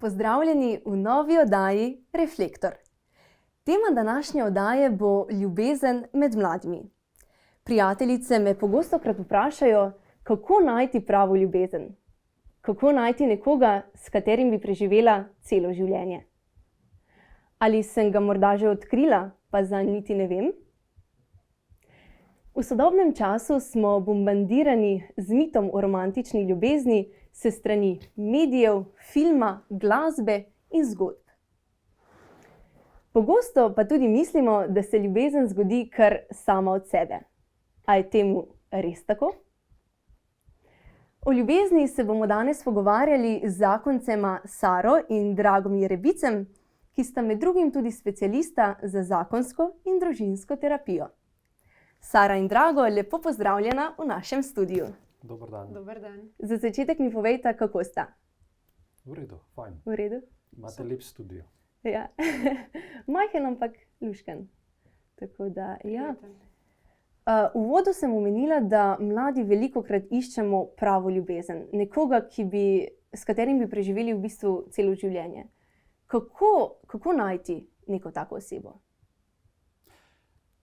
Pozdravljeni v novi oddaji Reflektor. Tema današnje oddaje bo ljubezen med mladimi. Prijateljice me pogostokrat vprašajo, kako najti pravo ljubezen. Kako najti nekoga, s katerim bi preživela celo življenje. Ali sem ga morda že odkrila, pa zanj niti ne vem? V sodobnem času smo bombardirani z mitom o romantični ljubezni s strani medijev, filma, glasbe in zgodb. Pogosto pa tudi mislimo, da se ljubezen zgodi kar sama od sebe. A je temu res tako? O ljubezni se bomo danes pogovarjali z zakoncema Saro in Dragomir Rebicem, ki sta med drugim tudi specialista za zakonsko in družinsko terapijo. Sara in Drago, lepo pozdravljena v našem studiu. Dober dan. Dober dan. Za začetek mi povejte, kako sta. V redu, fajn. V redu? Imate lep studio. Ja. Majhen, ampak lušken. Tako da, ja. V uvodu sem omenila, da mladi velikokrat iščemo pravo ljubezen. Nekoga, s katerim bi preživeli v bistvu celo življenje. Kako najti neko tako osebo?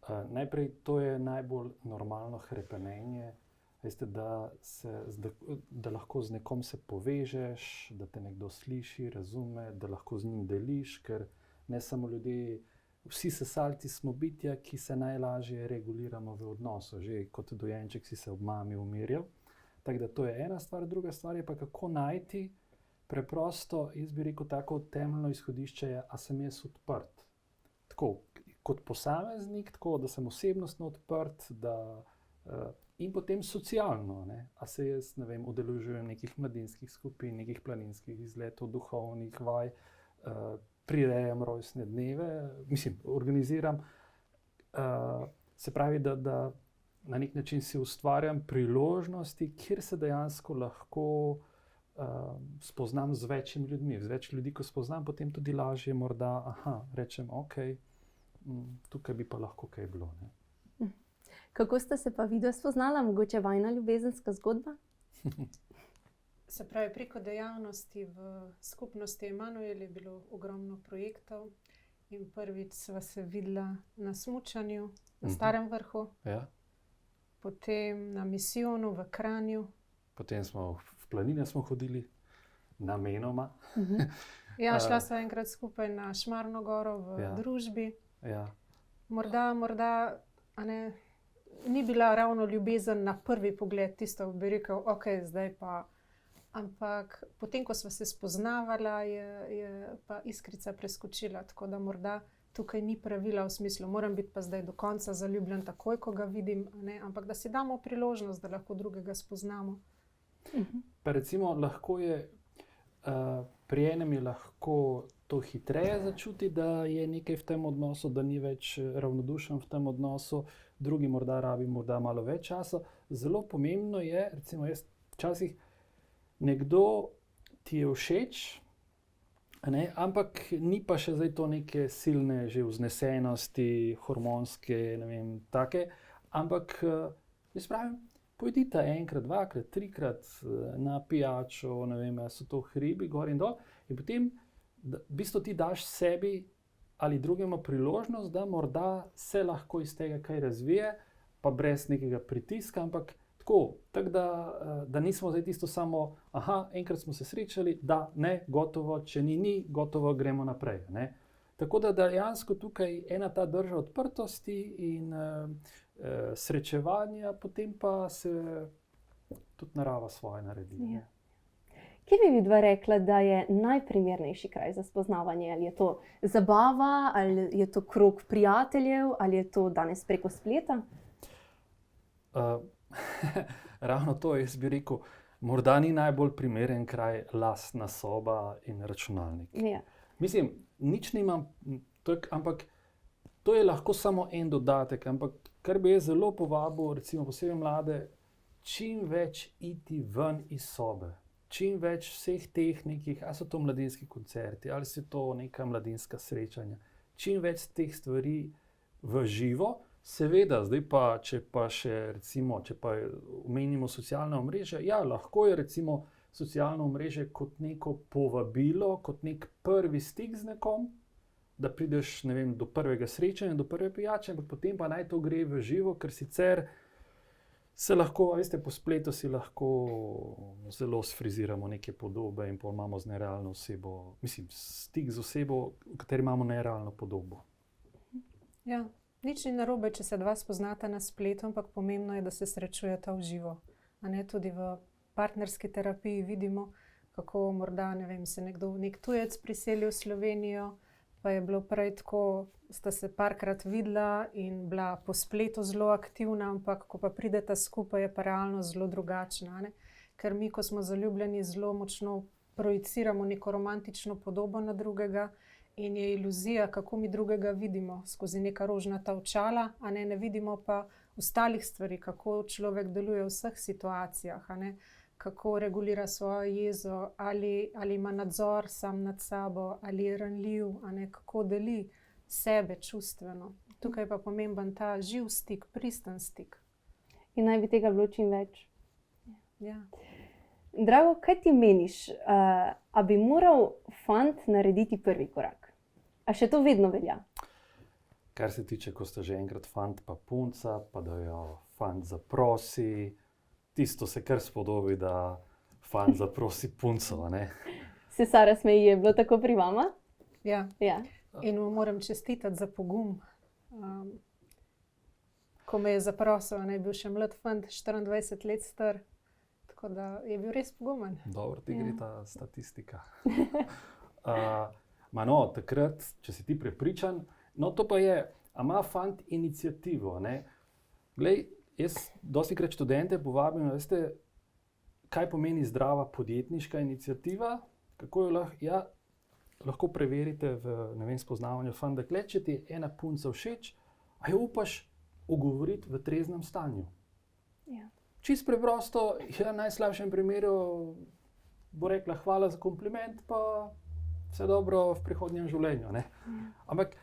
Najprej, to je najbolj normalno hrepenenje. Veste, da lahko z nekom se povežeš, da te nekdo sliši, razume, da lahko z njim deliš, ker ne samo ljudje, vsi sesalci smo bitja, ki se najlažje reguliramo v odnosu. Že kot dojenček si se ob mami umirjal. Tako da to je ena stvar, druga stvar je pa kako najti. Preprosto, jaz bi rekel, tako temeljno izhodišče je, a sem jaz odprt. Tako, kot posameznik, tako da sem osebnostno odprt, in potem socialno, ne? A se jaz, ne vem, udeležujem nekih mladinskih skupin, nekih planinskih izletov, duhovnih vaj, prirejam rojstne dneve, organiziram. Se pravi, da na nek način si ustvarjam priložnosti, kjer se dejansko lahko spoznam z večjimi ljudmi. Z več ljudi, ko spoznam, potem tudi lažje morda, rečem, ok, tukaj bi pa lahko kaj bilo, ne. Kako sta se pa vidva spoznala? Mogoče vajina ljubezenska zgodba? Se pravi, preko dejavnosti v skupnosti Emanuel je bilo ogromno projektov in prvič sva se videla na smučanju na Starem vrhu, Ja. potem na misijonu v Kranju. Potem v planine smo hodili, namenoma. Ja, šla sva enkrat skupaj na Šmarno goro v Ja. družbi. Ja. Morda, a ne, ni bila ravno ljubezen na prvi pogled, tisto bi rekel, ok, zdaj pa. Ampak potem, ko sva se spoznavala, je pa iskrica preskočila, tako da morda tukaj ni pravila v smislu, moram biti pa zdaj do konca zaljubljen takoj, ko ga vidim, ne, ampak da si damo priložnost, da lahko drugega spoznamo. Pa recimo, lahko je, pri enem je lahko to hitreje začuti, da je nekaj v tem odnosu, da ni več ravnodušen v tem odnosu, drugi morda rabi malo več časa. Zelo pomembno je, recimo jaz včasih, nekdo ti je všeč, ne, ampak ni pa še zdaj to neke silne že vznesenosti, hormonske, ne vem, take, ampak jaz pravim, pojdite enkrat, dvakrat, trikrat na pijačo, ne vem, so to hribi gor in dol, in potem v bistvu ti daš sebi ali drugemu priložnost, da morda se lahko iz tega kaj razvije, pa brez nekega pritiska, ampak tako, da nismo zdaj tisto samo, enkrat smo se srečali, da, ne, gotovo, če ni, gotovo, gremo naprej, ne. Tako da dejansko tukaj ena ta drža odprtosti in srečevanja, potem pa se tudi narava svoje naredi. Ja. Kje bi vidva rekla, da je najprimernejši kraj za spoznavanje? Ali je to zabava, ali je to krog prijateljev, ali je to danes preko spleta? Ravno to, jaz bi rekel, morda ni najbolj primeren kraj lastna soba in računalnik. Ja. Nič nimam, ampak to je lahko samo en dodatek, ampak kar bi jaz zelo povabil, recimo posebej mlade, čim več iti ven iz sobe. Čim več vseh teh nekih, ali so to mladinski koncerti, ali so to neka mladinska srečanja, čim več teh stvari v živo, seveda, zdaj pa, če pa omenimo socialna omrežja, ja, lahko je recimo socialno omrežje kot neko povabilo, kot nek prvi stik z nekom, da prideš, ne vem, do prvega srečanja, do prve pijače, ampak potem pa naj to gre v živo, ker sicer se lahko, veste, po spletu si lahko zelo sfriziramo neke podobe in pol imamo z nerealno osebo, mislim, stik z osebo, v kateri imamo nerealno podobo. Ja, nič ni narobe, če se dva spoznata na spletu, ampak pomembno je, da se srečujeta v živo. A ne, tudi v partnerski terapiji vidimo, kako morda, ne vem, se nek tujec priselil v Slovenijo, pa je bilo prej tako, sta se parkrat videla in bila po spletu zelo aktivna, ampak ko pa prideta skupaj, je pa realno zelo drugačna. Ne? Ker mi, ko smo zaljubljeni, zelo močno projiciramo neko romantično podobo na drugega in je iluzija, kako mi drugega vidimo skozi neka rožnata očala, a ne vidimo pa ostalih stvari, kako človek deluje v vseh situacijah, a ne? Kako regulira svojo jezo, ali ima nadzor sam nad sabo, ali je ranljiv, a ne, kako deli sebe čustveno. Tukaj je pa pomemben ta živ stik, pristen stik. In naj bi tega bilo čim več. Ja. Drago, kaj ti meniš, a bi moral fant narediti prvi korak? A še to vedno velja? Kar se tiče, ko sta že enkrat fant pa punca, pa da jo fant zaprosi, tisto se kar spodobi, da fant zaprosi punco, ne? Se Sara smeji, je bilo tako pri vama? Ja. Ja. In mu moram čestitati za pogum. Ko me je zaprosil, je bil še mlad fant, 24 let star, tako da je bil res pogumen. Dobro, ti gre ta statistika. Takrat, če si ti prepričan, no to pa je, a ima fant iniciativo, ne? Glej, jaz dostikrat študente povabim, veste, kaj pomeni zdrava podjetniška iniciativa, kako jo lahko preverite v, ne vem, spoznavanju fanta. Če ti je ena punca všeč, a jo upaš ogovoriti v treznem stanju. Ja. Čist preprosto, v najslabšem primeru bo rekla hvala za kompliment, pa vse dobro v prihodnjem življenju, ne? Ampak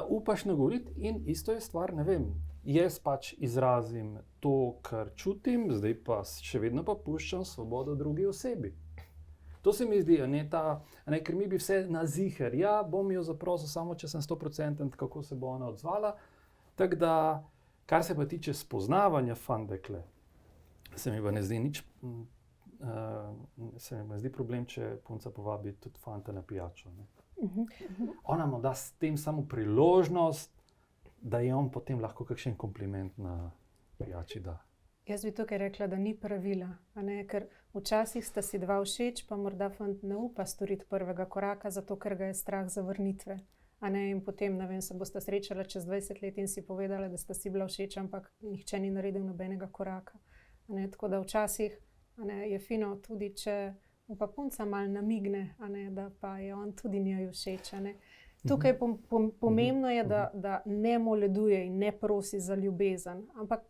upaš nagovoriti in isto je stvar, ne vem, jaz pač izrazim to, kar čutim, zdaj pa še vedno pa puščam svobodo drugi osebi. To se mi zdi, ker mi bi vse na ziher, ja, bom jo zaprosil samo, če sem 100%, kako se bo ona odzvala. Tako da, kar se pa tiče spoznavanja fant-dekle, se mi pa ne zdi nič, se mi pa zdi problem, če punca povabi tudi fanta na pijačo, ne. Ona mu da s tem samo priložnost, da je on potem lahko kakšen kompliment na pijači da. Jaz bi tukaj rekla, da ni pravila, a ne? Ker včasih sta si dva všeč, pa morda fant ne upa storiti prvega koraka, zato ker ga je strah zavrnitve. A ne? In potem, ne vem, se bosta srečala čez 20 let in si povedala, da sta si bila všeč, ampak nihče ni naredil nobenega koraka. A ne? Tako da včasih, a ne, je fino tudi, če mu pa punca malo namigne, a ne, da pa je on tudi njej všeč, a ne. Tukaj pomembno je, da ne moleduje in ne prosi za ljubezen, ampak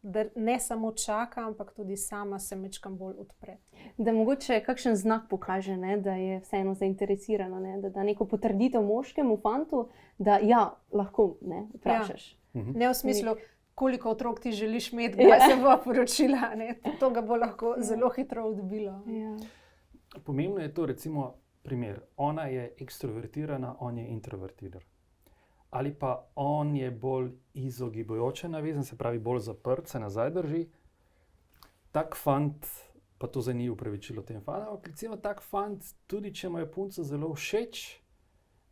da ne samo čaka, ampak tudi sama se majčkeno bolj odpre. Da mogoče kakšen znak pokaže, ne, da je vseeno zainteresirana, ne, da da neko potrditev moškemu fantu, da ja, lahko, ne, vprašaš. Ja. Ne v smislu, koliko otrok ti želiš imeti, kdaj se bo poročila, ne. To ga bo lahko zelo hitro odbilo. Ja. Pomembno je to, recimo, primer, ona je ekstrovertirana, on je introvertiran. Ali pa on je bolj izogibajoče navezan, se pravi bolj zaprt, se nazaj drži. Tak fant, pa to zdaj ni upravičilo tem fantom, ampak recimo tak fant, tudi če mu je punca zelo všeč,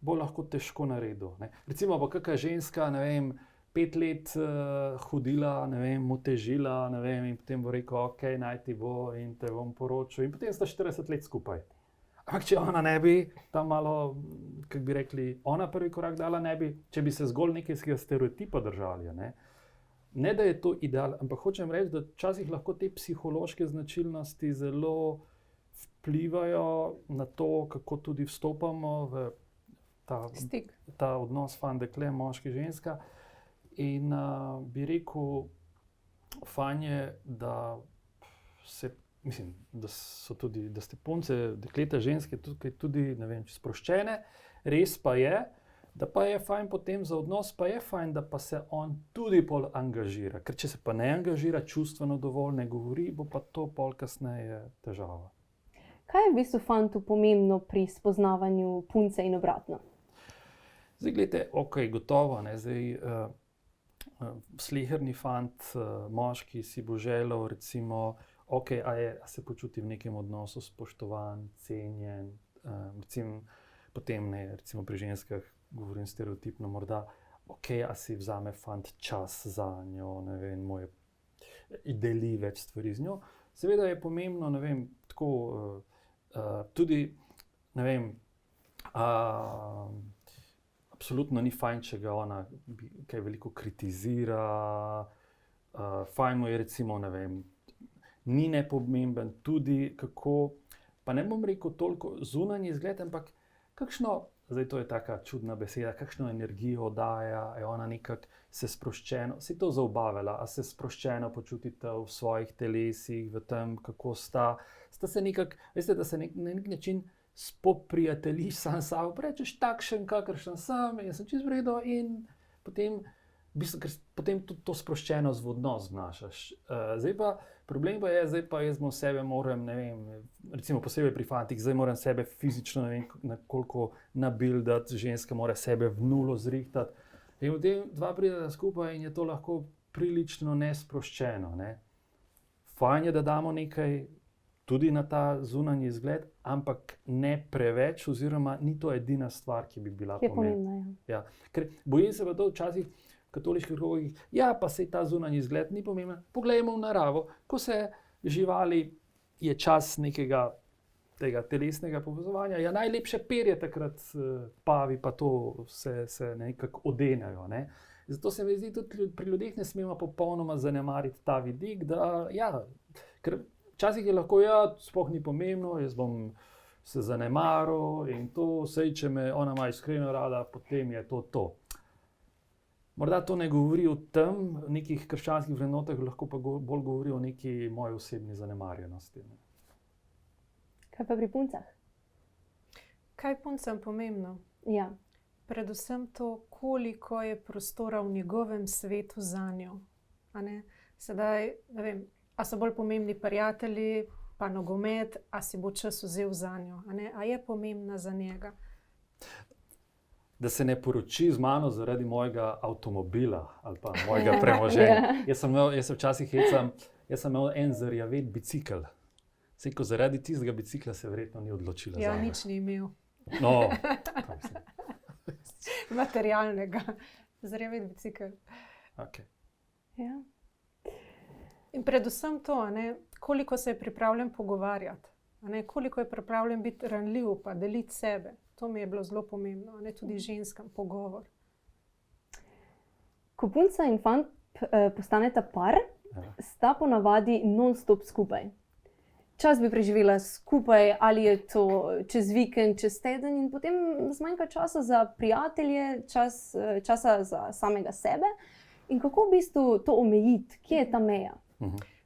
bo lahko težko naredil, ne. Recimo pa kakšna ženska, ne vem, 5 let hodila, ne vem, mu težila, ne vem, in potem bo rekel, okej, naj ti bo in te bom poročil in potem sta 40 let skupaj. Ampak če ona ne bi tam malo, kako bi rekli, ona prvi korak dala, ne bi, če bi se zgolj nekega stereotipa držali, ne. Ne, da je to ideal, ampak hočem reči, da včasih lahko te psihološke značilnosti zelo vplivajo na to, kako tudi vstopamo v ta odnos fant-dekle, moški-ženska. In bi rekel, fajn je, da se mislim, da ste punce, dekleta, ženske tukaj tudi, ne vem, sproščene. Res pa je, da pa je fajn potem za odnos, pa je fajn, da pa se on tudi pol angažira. Ker če se pa ne angažira čustveno dovolj, ne govori, bo pa to pol kasneje težava. Kaj je v bistvu fantu pomembno pri spoznavanju punce in obratno? Zdaj, gledajte, ok, gotovo, ne, zdaj, sleherni fant, moški si bo želel, recimo, ok, a se počuti v nekem odnosu spoštovan, cenjen, potem ne, recimo pri ženskah, govorim stereotipno, morda, ok, a si vzame fant čas za njo, ne vem, deli več stvari z njo. Seveda je pomembno, ne vem, tako, tudi, ne vem, absolutno ni fajn, če ga ona kaj veliko kritizira, fajn mu je recimo, ne vem, ni nepomemben tudi kako, pa ne bom rekel toliko zunanji izgled, ampak kakšno, zdaj to je taka čudna beseda, kakšno energijo daje, je ona nekako se sproščeno, si to zaobavila, a se sproščeno počutite v svojih telesih, v tem, kako sta se nekako, veste, da se na nek način spoprijateljiš sam s sabo, rečeš takšen, kakršen sem, jaz sem čisto v redu in potem, v bistvu, ker potem tudi to sproščenost v odnos vnašaš. Zdaj pa, problem pa je, zdaj pa jaz sebe moram, ne vem, recimo posebej pri fantih, zdaj moram sebe fizično, ne vem, koliko nabildati, ženska mora sebe v nulo zrihtati. In potem dva prideta skupaj in je to lahko prilično nesproščeno, ne. Fajn je, da damo nekaj tudi na ta zunanji izgled, ampak ne preveč, oziroma ni to edina stvar, ki bi bila pomembna. Ja. Ker bojim se pa to včasih v katoliških krogih, ja, pa saj ta zunanji izgled ni pomemben. Poglejmo v naravo, ko se živali, je čas nekega tega telesnega povezovanja, ja, najlepše perje takrat pavi, pa to se nekako odenejo, ne. Zato se mi zdi, tudi pri ljudeh ne smemo popolnoma zanemariti ta vidik, da ja, ker včasih je lahko, ja, sploh ni pomembno, jaz bom se zanemaril in to, saj če me ona ima iskreno rada, potem je to. Morda to ne govori o tem, nekih krščanskih vrednotah, lahko pa bolj govori o neki moji osebni zanemarjenosti. Kaj pa pri puncah? Kaj puncam pomembno? Ja. Predvsem to, koliko je prostora v njegovem svetu zanjo. A ne? Sedaj, ne vem, a so bolj pomembni prijatelji, pa nogomet, a si bo čas vzel zanjo, a ne? A je pomembna za njega? Da se ne poroči z mano zaradi mojega avtomobila ali pa mojega premoženja. Jaz se včasih hecam, jaz sem imel en zarjavet bicikel. Saj, ko zaradi tistega bicikla se verjetno ni odločila za me. Ja, nič ni imel. No, materialnega. Zarjavet bicikel. Okay. Ja. In predvsem to, ne, koliko se je pripravljen pogovarjati, ne, koliko je pripravljen biti ranljiv, pa deliti sebe. To mi je bilo zelo pomembno, ne, tudi ženskam pogovor. Ko punca in fant postaneta par, sta ponavadi non-stop skupaj. Čas bi preživela skupaj, ali je to čez vikend, čez teden, in potem zmanjka časa za prijatelje, časa za samega sebe. In kako v bistvu to omejiti? Kje je ta meja?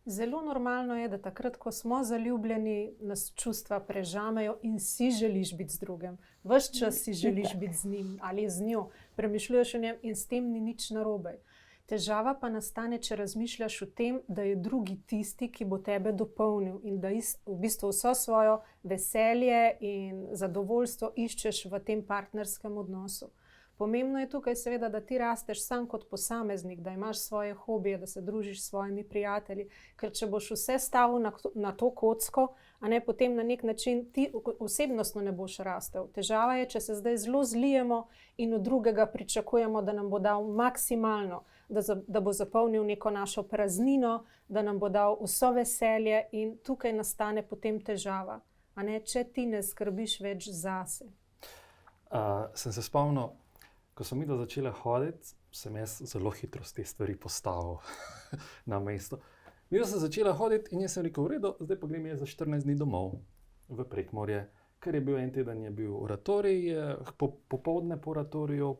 Zelo normalno je, da takrat, ko smo zaljubljeni, nas čustva prežamejo in si želiš biti z drugim. Ves čas si želiš biti z njim ali z njo, premišljuješ o njem in s tem ni nič narobe. Težava pa nastane, če razmišljaš o tem, da je drugi tisti, ki bo tebe dopolnil in da v bistvu vso svojo veselje in zadovoljstvo iščeš v tem partnerskem odnosu. Pomembno je tukaj seveda, da ti rasteš sam kot posameznik, da imaš svoje hobije, da se družiš s svojimi prijatelji, ker če boš vse stavil na to kocko, a ne, potem na nek način ti osebnostno ne boš rastel. Težava je, če se zdaj zelo zlijemo in od drugega pričakujemo, da nam bo dal maksimalno, da bo zapolnil neko našo praznino, da nam bo dal vso veselje, in tukaj nastane potem težava, a ne, če ti ne skrbiš več zase. Sem se spomnil, ko sem midva začela hoditi, sem jaz zelo hitro te stvari postavil na mesto. Midva sem začela hoditi in jaz sem rekel, v redu, zdaj pa grem jaz za 14 dni domov v Prekmurje, ker je bil en teden je bil oratorij, popoldne po oratoriju,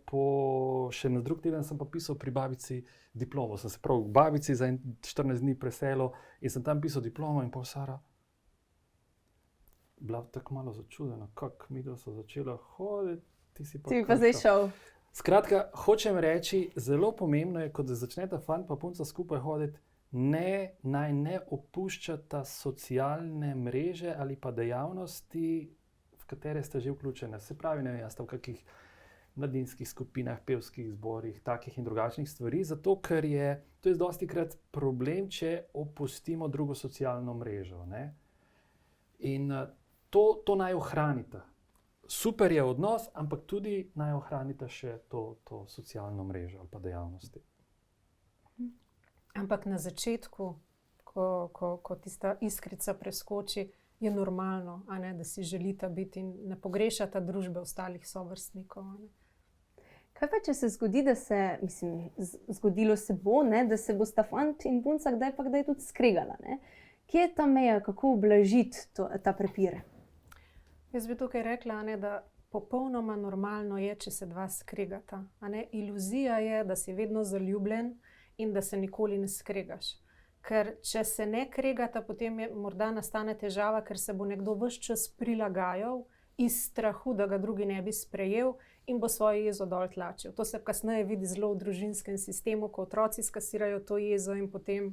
še na drug teden sem pa pisal pri babici diplomo. Sem se prav k babici za 14 dni preselil in sem tam pisal diplomo in pol Sara bila tako malo začudena, kako midva so začela hoditi, ti si pa zdaj šel. Skratka, hočem reči, zelo pomembno je, ko začneta fant pa punca skupaj hoditi, naj ne opuščata socialne mreže ali pa dejavnosti, v katere ste že vključene. Se pravi, ne vem, ste v kakih mladinskih skupinah, pevskih zborih, takih in drugačnih stvari, zato ker to je dostikrat problem, če opustimo drugo socialno mrežo. Ne? In to naj ohranita. Super je odnos, ampak tudi naj ohranita še to socialno mrežo ali pa dejavnosti. Ampak na začetku, ko tista iskrica preskoči, je normalno, a ne, da si želita biti in ne pogrešata družbe ostalih sovrstnikov. A ne. Kaj pa, če se zgodi, da se, zgodilo se bo, ne, da se bosta fant in punca kdaj pa kdaj tudi skregala, ne? Kje je ta meja, kako ublažiti ta prepir? Jaz bi tukaj rekla, a ne, da popolnoma normalno je, če se dva skregata. A ne. Iluzija je, da si vedno zaljubljen in da se nikoli ne skregaš. Ker če se ne kregata, potem morda nastane težava, ker se bo nekdo ves čas prilagajal iz strahu, da ga drugi ne bi sprejel in bo svojo jezo dol tlačil. To se kasneje vidi zelo v družinskem sistemu, ko otroci skasirajo to jezo in potem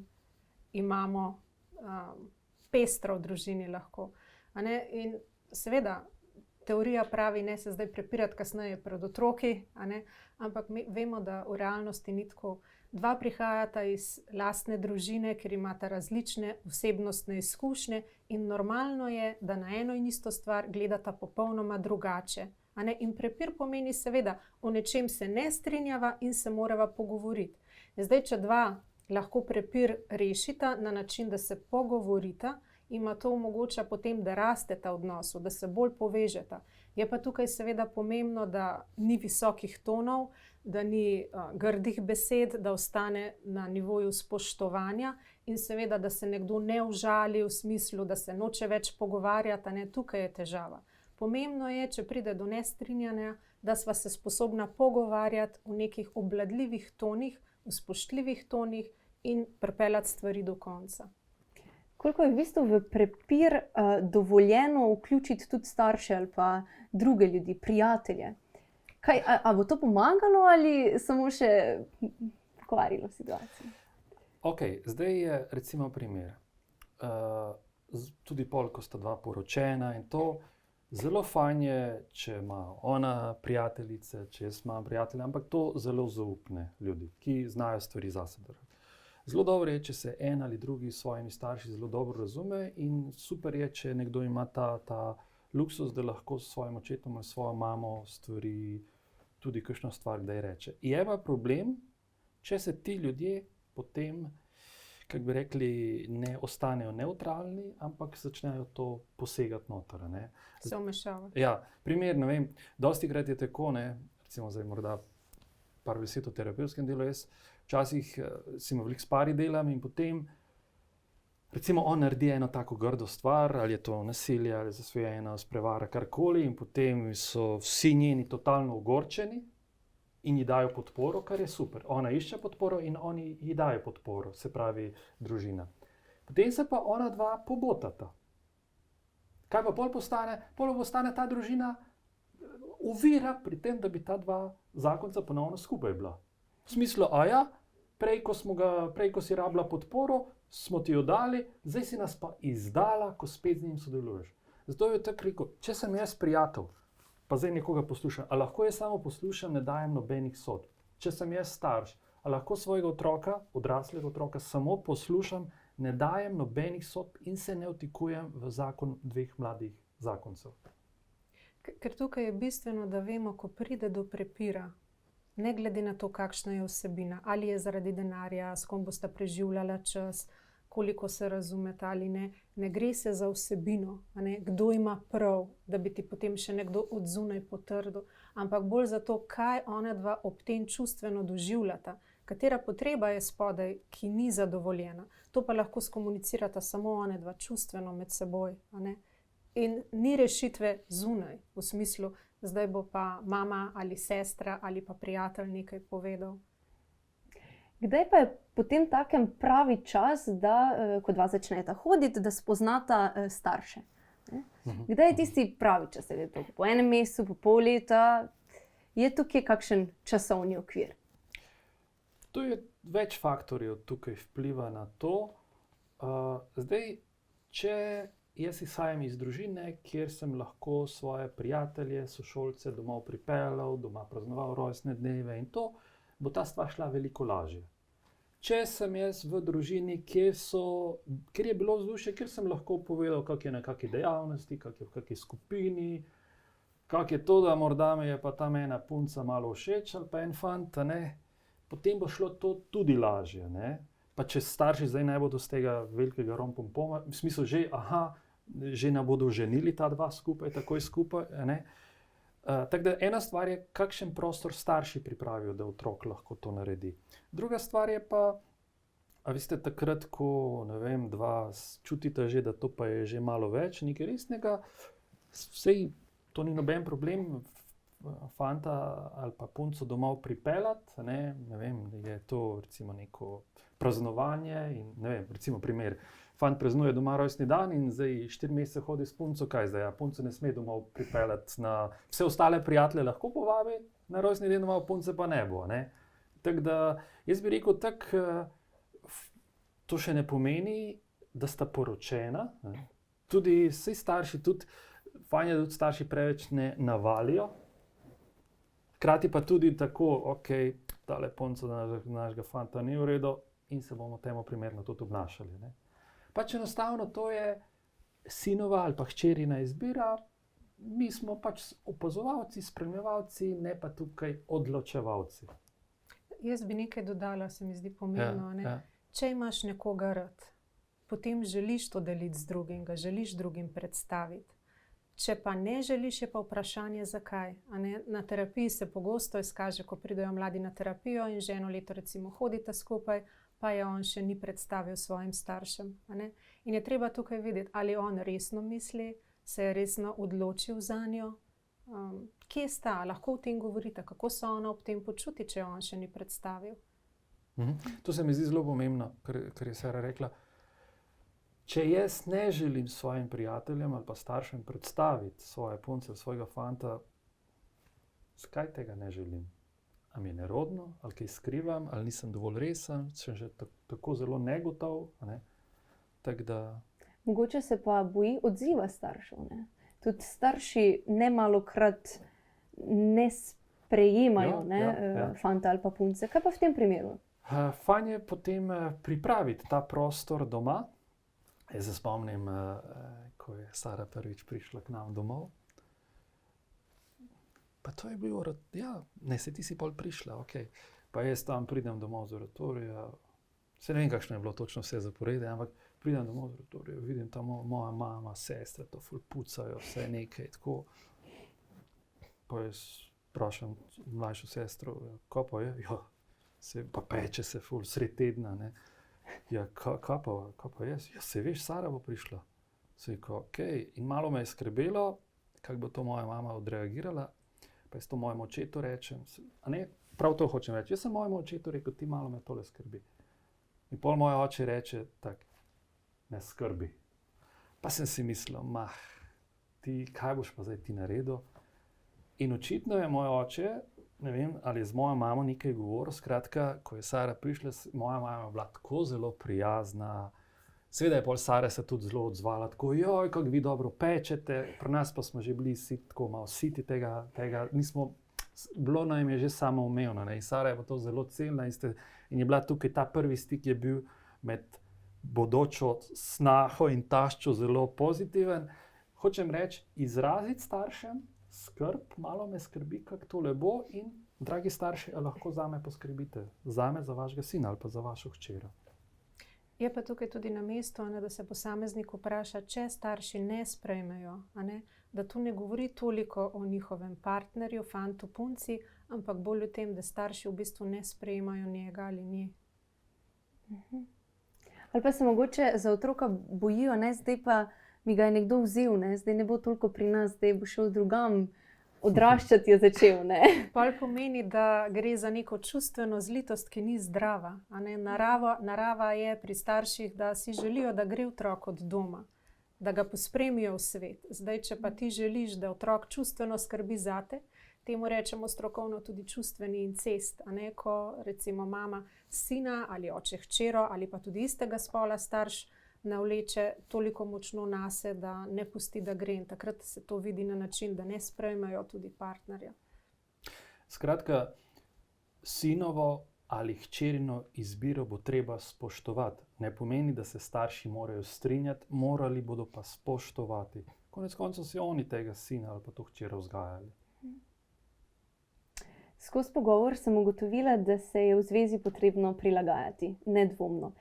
imamo pestro v družini lahko. A ne? In seveda, teorija pravi, ne se zdaj prepirati kasneje pred otroki, a ne? Ampak mi vemo, da v realnosti ni tako. Dva prihajata iz lastne družine, ker imata različne osebnostne izkušnje in normalno je, da na eno in isto stvar gledata popolnoma drugače. A ne? In prepir pomeni seveda, o nečem se ne strinjava in se morava pogovoriti. Zdaj, če dva lahko prepir rešita na način, da se pogovorita, ima to omogoča potem, da rasteta v odnosu, da se bolj povežeta. Je pa tukaj seveda pomembno, da ni visokih tonov, da ni grdih besed, da ostane na nivoju spoštovanja in seveda, da se nekdo ne užali v smislu, da se noče več pogovarjati, ne, tukaj je težava. Pomembno je, če pride do nestrinjanja, da sva se sposobna pogovarjati v nekih obvladljivih tonih, v spoštljivih tonih in pripeljati stvari do konca. Koliko je v bistvu v prepir dovoljeno vključiti tudi starše ali pa druge ljudi, prijatelje? A bo to pomagalo ali samo še pokvarilo situacijo? Ok, zdaj je recimo primer. Tudi pol, ko sta dva poročena in to, zelo fajn je, če ima ona prijateljice, če jaz imam prijatelje, ampak to zelo zaupne ljudi, ki znajo stvari zase držati. Zelo dobro je, če se en ali drugi s svojimi starši zelo dobro razume in super je, če nekdo ima ta luksus, da lahko s svojim očetom ali svojo mamo stvari, tudi kakšno stvar kdaj reče. Je pa problem, če se ti ljudje potem, kako bi rekli, ne ostanejo nevtralni, ampak začnejo to posegati noter. Ne? Se vmešavati. Ja, primer, ne vem, dostikrat je tako, ne, recimo zdaj morda par besed o terapevtskem delu, jaz včasih si veliko s pari delam in potem recimo on naredi eno tako grdo stvar, ali je to nasilje, ali zasvojena, sprevara, karkoli in potem so vsi njeni totalno ogorčeni in ji dajo podporo, kar je super. Ona išče podporo in oni ji dajo podporo, se pravi družina. Potem se pa ona dva pobotata. Kaj pa pol postane? Pol postane ta družina ovira pri tem, da bi ta dva zakonca ponovno skupaj bila. V smislu, prej ko si rabila podporo, smo ti jo dali, zdaj si nas pa izdala, ko spet z njim sodeluješ. Zato je tako rekel, če sem jaz prijatelj, pa zdaj nekoga poslušam, a lahko jaz samo poslušam, ne dajem nobenih sodb. Če sem jaz starš, a lahko svojega otroka, odraslega otroka, samo poslušam, ne dajem nobenih sodb in se ne vtikujem v zakon dveh mladih zakoncev. Ker tukaj je bistveno, da vemo, ko pride do prepira, ne glede na to, kakšna je vsebina, ali je zaradi denarja, s kom bosta preživljala čas, koliko se razumeta ali ne, ne gre se za vsebino, a ne, kdo ima prav, da bi ti potem še nekdo od zunaj potrdil, ampak bolj za to, kaj ona dva ob tem čustveno doživljata, katera potreba je spodaj, ki ni zadovoljena. To pa lahko skomunicirata samo ona dva čustveno med seboj, a ne. In ni rešitve zunaj, v smislu, zdaj bo pa mama ali sestra ali pa prijatelj nekaj povedal. Kdaj pa je potem takem pravi čas, da ko dva začneta hoditi, da spoznata starše? Kdaj je tisti pravi čas? Je to po enem mesecu, po pol leta? Je tukaj kakšen časovni okvir? To je več faktorjev tukaj vpliva na to. Zdaj, če jaz izhajam iz družine, kjer sem lahko svoje prijatelje, sošolce domov pripeljal, doma praznoval rojstne dneve in to, bo ta stvar šla veliko lažje. Če sem jaz v družini, kjer je bilo vzdušje, kjer sem lahko povedal, kak je na kakšni dejavnosti, kak je v kakšni skupini, kak je to, da morda mi je pa tam ena punca malo všeč ali pa en fant, potem bo šlo to tudi lažje. Pa če starši zdaj ne bodo z tega velikega rompompoma, v smislu že ne bodo ženili ta dva skupaj, takoj skupaj. Tako da ena stvar je, kakšen prostor starši pripravijo, da otrok lahko to naredi. Druga stvar je pa, a veste, takrat, ko, ne vem, dva čutite že, da to pa je že malo več, nekaj resnega, sej to ni noben problem, fanta ali pa punco domov pripeljati, ne vem, je to recimo neko praznovanje in ne vem, recimo primer, fant praznuje doma rojstni dan in zdaj 4 mesece hodi s punco, kaj zdaj, punco ne sme domov pripeljati na vse ostale prijatelje lahko povabi na rojstni dan domov, punce pa ne bo, Tako da, jaz bi rekel tako, to še ne pomeni, da sta poročena, tudi vsi starši, tudi fajn je, da tudi starši preveč ne navalijo, hkrati pa tudi tako, tale punca našega fanta ni v redu in se bomo temu primerno tudi obnašali. Pač enostavno to je sinova ali pa hčerina izbira, mi smo pač opazovalci, spremljevalci, ne pa tukaj odločevalci. Jaz bi nekaj dodala, se mi zdi pomembno. Če imaš nekoga rad, potem želiš to deliti z drugim, ga želiš drugim predstaviti. Če pa ne želiš, je pa vprašanje, zakaj. Na terapiji se pogosto izkaže, ko pridejo mladi na terapijo in že 1 leto recimo hodita skupaj, pa je on še ni predstavil svojim staršem. In je treba tukaj videti, ali on resno misli, se je resno odločil zanjo. Kje sta, lahko o tem govorite, kako se ona ob tem počuti, če on še ni predstavil. To se mi zdi zelo pomembno, kar je Sara rekla. Če jaz ne želim svojim prijateljem ali pa staršem predstaviti svoje punce, svojega fanta, zakaj tega ne želim? A mi je nerodno, ali kaj skrivam, ali nisem dovolj resen, sem že tako zelo negotov. Tako da... Mogoče se pa boji odziva staršev. Tudi starši nemalokrat ne sprejemajo fanta ali pa punce. Kaj pa v tem primeru? Fajn je potem pripraviti ta prostor doma. Jaz se spomnim, ko je Sara prvič prišla k nam domov. Pa to je bil, ti si pol prišla, Pa jaz tam pridem domov z oratorija, se ne vem, kakšno je bilo točno vse zaporedje, ampak pridem domov z oratorija, vidim tam moja mama, sestra, to ful pucajo, vse nekaj, tako. Pa jaz vprašam mlajšo sestro, kaj pa je? Pa peče se ful, sred tedna, kaj pa je? Se veš, Sara bo prišla. Se je in malo me je skrbelo, kako bo to moja mama odreagirala. Pa jaz to mojemu očetu rečem, prav to hočem reči, jaz sem mojemu očetu rekel, ti malo me tole skrbi. In pol moj oče reče, ne skrbi. Pa sem si mislil, kaj boš pa zdaj ti naredil? In očitno je moj oče, ne vem, ali je z mojo mamo nekaj govoril, skratka, ko je Sara prišla, moja mama je bila tako zelo prijazna. Seveda je pol Sara se tudi zelo odzvala, tako, kako vi dobro pečete, pri nas pa smo že bili tako malo siti tega, bilo nam je že samoumevno, in Sara je pa to zelo cenila in je bila tukaj ta prvi stik je bil med bodočo snaho in taščo zelo pozitiven. Hočem reči, izraziti staršem skrb, malo me skrbi, kako tole bo in, dragi starši, lahko zame poskrbite, zame, za vašega sina ali pa za vašo hčera. Je pa tukaj tudi na mestu, da se posameznik vpraša, če starši ne sprejmejo, da tu ne govori toliko o njihovem partnerju, fantu, punci, ampak bolj o tem, da starši v bistvu ne sprejemajo njega ali nje. Ali pa se mogoče za otroka bojijo, zdaj pa mi ga je nekdo vzel, zdaj ne bo toliko pri nas, zdaj bo šel drugam, odraščati je začel. Pol pomeni, da gre za neko čustveno zlitost, ki ni zdrava. Narava je pri starših, da si želijo, da gre otrok od doma, da ga pospremijo v svet. Zdaj, če pa ti želiš, da otrok čustveno skrbi zate, Temu rečemo strokovno tudi čustveni incest, a ne, ko recimo mama sina ali oče hčero ali pa tudi istega spola starš navleče toliko močno nase, da ne pusti, da gre, in takrat se to vidi na način, da ne sprejmejo tudi partnerja. Skratka, sinovo ali hčerino izbiro bo treba spoštovati. Ne pomeni, da se starši morajo strinjati, morali bodo pa spoštovati. Konec koncev so oni tega sina ali pa to hčero vzgajali. Skozi pogovor sem ugotovila, da se je v zvezi potrebno prilagajati, nedvomno.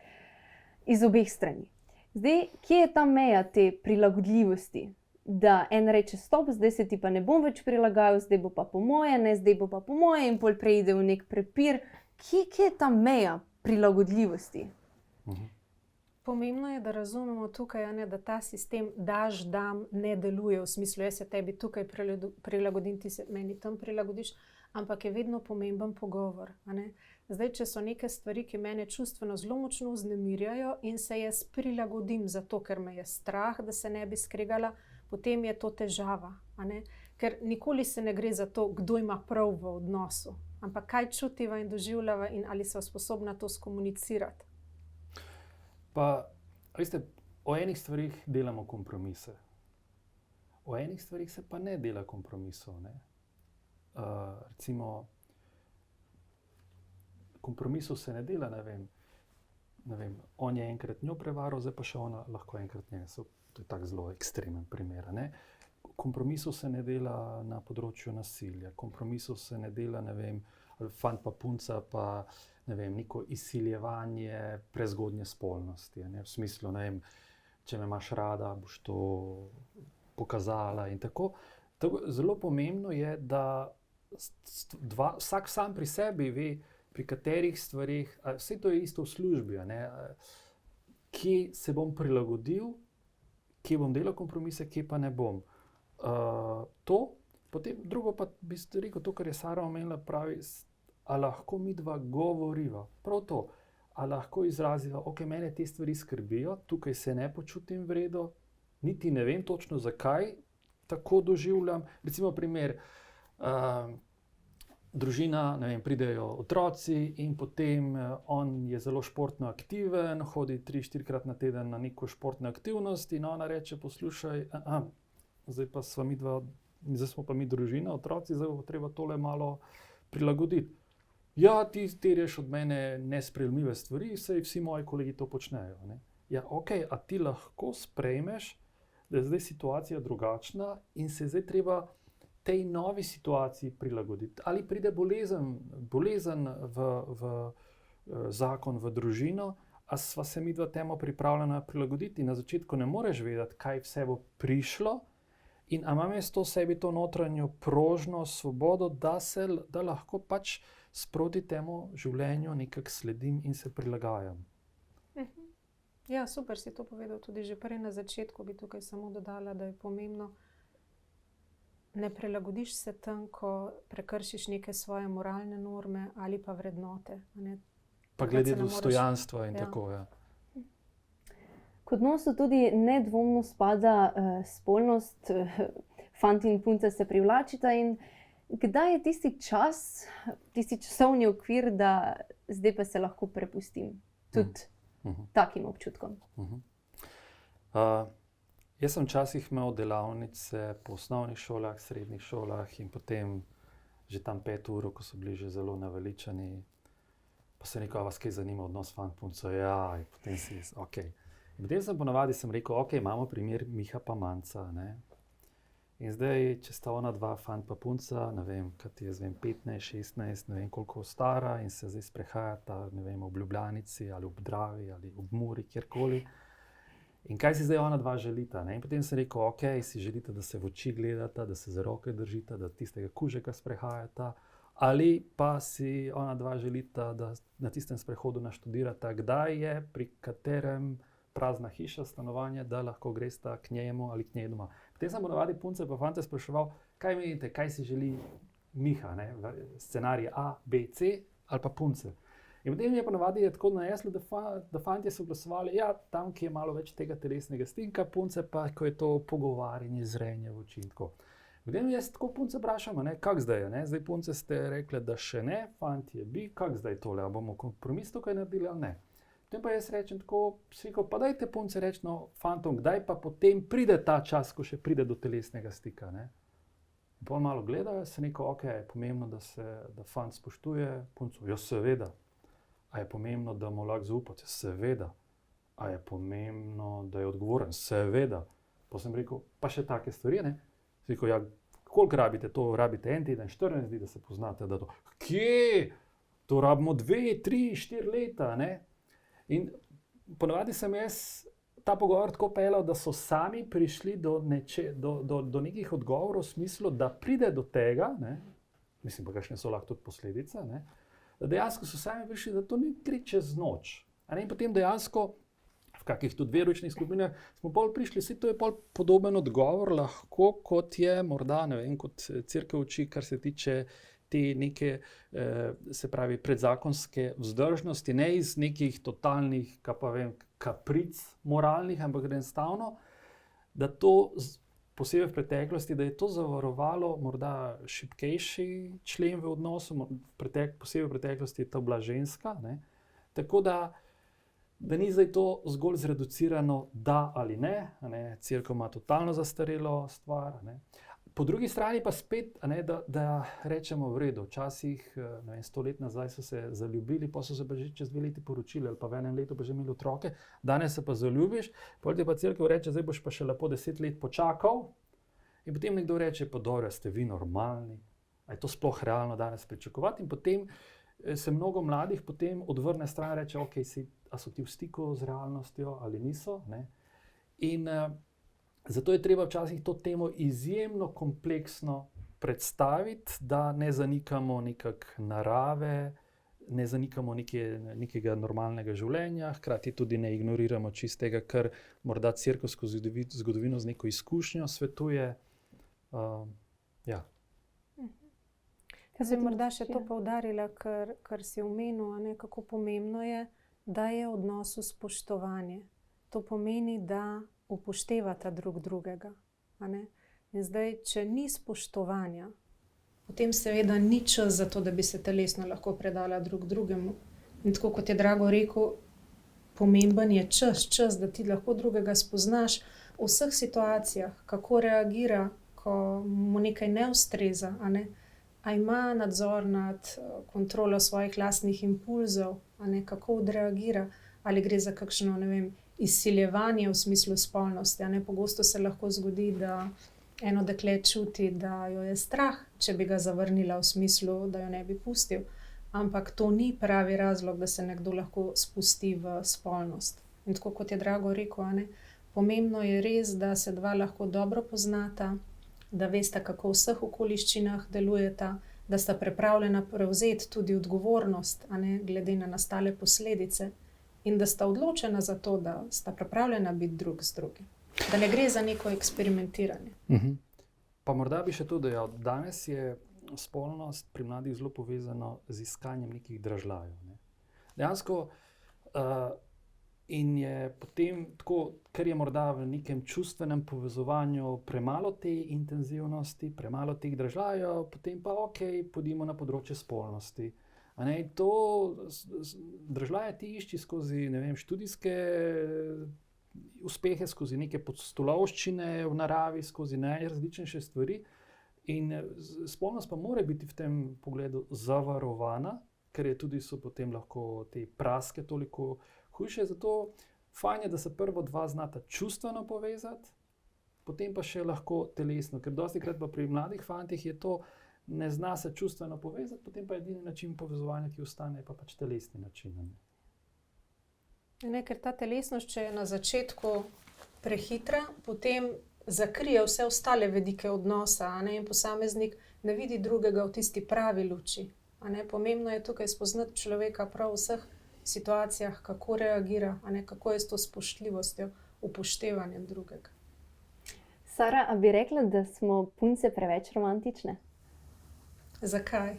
Iz obeh strani. Zdaj, kje je ta meja te prilagodljivosti? Da en reče stop, zdaj se ti pa ne bom več prilagajal, zdaj bo pa po moje, ne, zdaj bo pa po moje, in pol preide v nek prepir. Kje je ta meja prilagodljivosti? Pomembno je, da razumemo tukaj, a ne, da ta sistem daš, dam, ne deluje v smislu, jaz se tebi tukaj prilagodim, ti se meni tam prilagodiš, ampak je vedno pomemben pogovor. A ne. Zdaj, če so neke stvari, ki mene čustveno zelo močno vznemirjajo in se jaz prilagodim zato, ker me je strah, da se ne bi skregala, potem je to težava. A ne. Ker nikoli se ne gre za to, kdo ima prav v odnosu, ampak kaj čutiva in doživljava in ali sva sposobna to skomunicirati. Pa, veste, o enih stvarih delamo kompromise. O enih stvarih se pa ne dela kompromisov, ne. Recimo, kompromisov se ne dela, ne vem, on je enkrat njo prevaral, zdaj pa še ona lahko enkrat njega. To je tak zelo ekstremen primer, ne. Kompromisov se ne dela na področju nasilja, kompromisov se ne dela, ne vem, fant pa punca pa, ne vem, neko izsiljevanje prezgodnje spolnosti, ne, v smislu, ne vem, če me imaš rada, boš to pokazala in tako. Zelo pomembno je, da vsak sam pri sebi ve, pri katerih stvarih, vse to je isto v službi, ne, kje se bom prilagodil, kje bom delal kompromise, kje pa ne bom. Potem drugo pa bi rekel to, kar je Sara omenila, pravi, a lahko midva govoriva. Prav to, a lahko izraziva, ok, mene te stvari skrbijo, tukaj se ne počutim v redu, niti ne vem točno zakaj tako doživljam. Recimo primer, družina, ne vem, pridejo otroci in potem on je zelo športno aktiven, hodi 3-4 na teden na neko športno aktivnost in ona reče, poslušaj, zdaj smo pa mi družina, otroci, zdaj bo treba tole malo prilagoditi. Ja, ti terjaš od mene nesprejemljive stvari, saj vsi moji kolegi to počnejo, ne. Ja, ok, a ti lahko sprejmeš, da je zdaj situacija drugačna in se zdaj treba tej novi situaciji prilagoditi. Ali pride bolezen v zakon, v družino, a sva se midva temu pripravljena prilagoditi. Na začetku ne moreš vedeti, kaj vse bo prišlo in a imam jaz to sebi to notranjo prožnost, svobodo, da lahko pač sproti temu življenju nekako sledim in se prilagajam. Ja, super si to povedal tudi že prej na začetku, bi tukaj samo dodala, da je pomembno, ne prilagodiš se tam, ko prekršiš neke svoje moralne norme ali pa vrednote. Ne? Pa glede dostojanstva in tako, ja. K odnosu tudi nedvomno spada spolnost, fant in punca se privlačita in kdaj je tisti čas, tisti časovni okvir, da zdaj pa se lahko prepustim tudi takim občutkom. Jaz sem včasih imel delavnice po osnovnih šolah, srednjih šolah in potem že tam 5 ur, ko so bili že zelo naveličani, pa se rekel, a vas kaj zanima odnos fant-punco? Ja, in potem ok. In potem sem ponavadi rekel, ok, imamo primer Miha pa Manca, ne. In zdaj, če sta ona dva, fant pa punca, ne vem, kaj je, 15, 16, ne vem koliko stara in se zdaj sprehajata, ne vem, ob Ljubljanici ali ob Dravi ali ob Muri, kjerkoli. In kaj si zdaj ona dva želita, ne? In potem sem rekel, ok, si želita, da se v oči gledata, da se za roke držita, da tistega kužeka sprehajata, ali pa si ona dva želita, da na tistem sprehodu naštudirata, kdaj je, pri katerem prazna hiša, stanovanje, da lahko gresta k njemu ali k njej doma. Potem sem ponavadi punce pa fante spraševal, kaj menite, kaj si želi Miha, ne? Scenarij A, B, C ali pa punce. In potem je ponavadi tako naneslo, da fantje so glasovali, ja, tam, ki je malo več tega telesnega stinka, punce pa, ko je to pogovarjanje, zrenje v oči in tako. V Potem jaz tako punce vprašam, kako zdaj je, ne? Zdaj punce ste rekli, da še ne, fantje bi, kako zdaj tole, a bomo kompromis tukaj naredili ali ne. Potem pa jaz rečem tako, rekel, pa dajte punce reči, no, fantom, kdaj pa potem pride ta čas, ko še pride do telesnega stika, ne. In pol malo gledajo, se rekel, ok, je pomembno, da fant spoštuje punco, ja seveda. A je pomembno, da mu lahko zaupate, seveda. A je pomembno, da je odgovoren, seveda. Pa sem rekel, pa še take stvari, ne. Rekel, ja, koliko rabite to? Rabite en teden, 14 dni, da se poznate, da to. Kje? To rabimo 2, 3, 4 leta, ne? In ponavadi sem jaz ta pogovor tako peljal, da so sami prišli do nekih odgovorov v smislu, da pride do tega, ne? Mislim pa, kakšne so lahko tudi posledice, ne? Da dejansko so sami prišli, da to ni gre čez noč. In potem dejansko v kakih tudi veročnih skupinah smo pol prišli, vsi to je pol podoben odgovor lahko, kot je morda, ne vem, kot cerkev uči, kar se tiče te neke, se pravi, predzakonske vzdržnosti, ne iz nekih totalnih, kaj pa vem, kapric moralnih, ampak enostavno, da to, posebej v preteklosti, da je to zavarovalo morda šibkejši člen v odnosu, posebej v preteklosti je to bila ženska, ne? Tako da ni zdaj to zgolj zreducirano da ali ne, cerkev ima totalno zastarelo stvar, ne. Po drugi strani pa spet, da rečemo v redu, včasih, 100 let nazaj so se zaljubili, pa so se pa že čez 2 leti poročili ali pa v enem letu pa že imeli otroke, danes se pa zaljubiš, potem ti pa cerkev reče, zdaj boš pa še lepo 10 let počakal in potem nekdo reče, pa dobro, ste vi normalni, a je to sploh realno danes pričakovati in potem se mnogo mladih potem odvrne stran in reče, ok, a so ti v stiku z realnostjo ali niso, ne? In zato je treba včasih to temo izjemno kompleksno predstaviti, da ne zanikamo nekak narave, ne zanikamo nekega normalnega življenja, hkrati tudi ne ignoriramo čistega, kar morda cerkev skozi zgodovino z neko izkušnjo svetuje. Ja. Jaz bi morda še to poudarila, kar si omenil, kako pomembno je, da je v odnosu spoštovanje. To pomeni, da upoštevata drug drugega. In zdaj, če ni spoštovanja, potem seveda ni čas za to, da bi se telesno lahko predala drug drugemu. In tako kot je Drago rekel, pomemben je čas, da ti lahko drugega spoznaš v vseh situacijah, kako reagira, ko mu nekaj ne ustreza, a ima nadzor nad kontrolo svojih lastnih impulzov, kako odreagira, ali gre za kakšno, ne vem, izsiljevanje v smislu spolnosti. Pogosto se lahko zgodi, da eno dekle čuti, da jo je strah, če bi ga zavrnila v smislu, da jo ne bi pustil. Ampak to ni pravi razlog, da se nekdo lahko spusti v spolnost. In tako kot je Drago rekel, pomembno je res, da se dva lahko dobro poznata, da veste, kako v vseh okoliščinah delujeta, da sta pripravljena prevzeti tudi odgovornost, glede na nastale posledice, in da sta odločena za to, da sta pripravljena biti drug z drugim. Da ne gre za neko eksperimentiranje. Pa morda bi še to dejal, danes je spolnost pri mladih zelo povezano z iskanjem nekih dražljajev. Dejansko in je potem tako, ker je morda v nekem čustvenem povezovanju premalo te intenzivnosti, premalo teh dražljajev, potem pa ok, pojdimo na področje spolnosti. To dražljaje ti išči skozi, ne vem, študijske uspehe, skozi neke podstolovščine v naravi, skozi najrazličnejše stvari. In spolnost pa mora biti v tem pogledu zavarovana, ker so potem lahko te praske toliko hujše. Zato fajn je, da se prvo dva znata čustveno povezati, potem pa še lahko telesno. Ker dostikrat pa pri mladih fantih je to, ne zna se čustveno povezati, potem pa edini način povezovanja, ki ostane, pa pač telesni način. Ker ta telesnost, če je na začetku prehitra, potem zakrije vse ostale vidike odnosa, in posameznik ne vidi drugega v tisti pravi luči. Pomembno je tukaj spoznati človeka prav v vseh situacijah, kako reagira, kako je s to spoštljivostjo, upoštevanjem drugega. Sara, a bi rekla, da smo punce preveč romantične? Zakaj?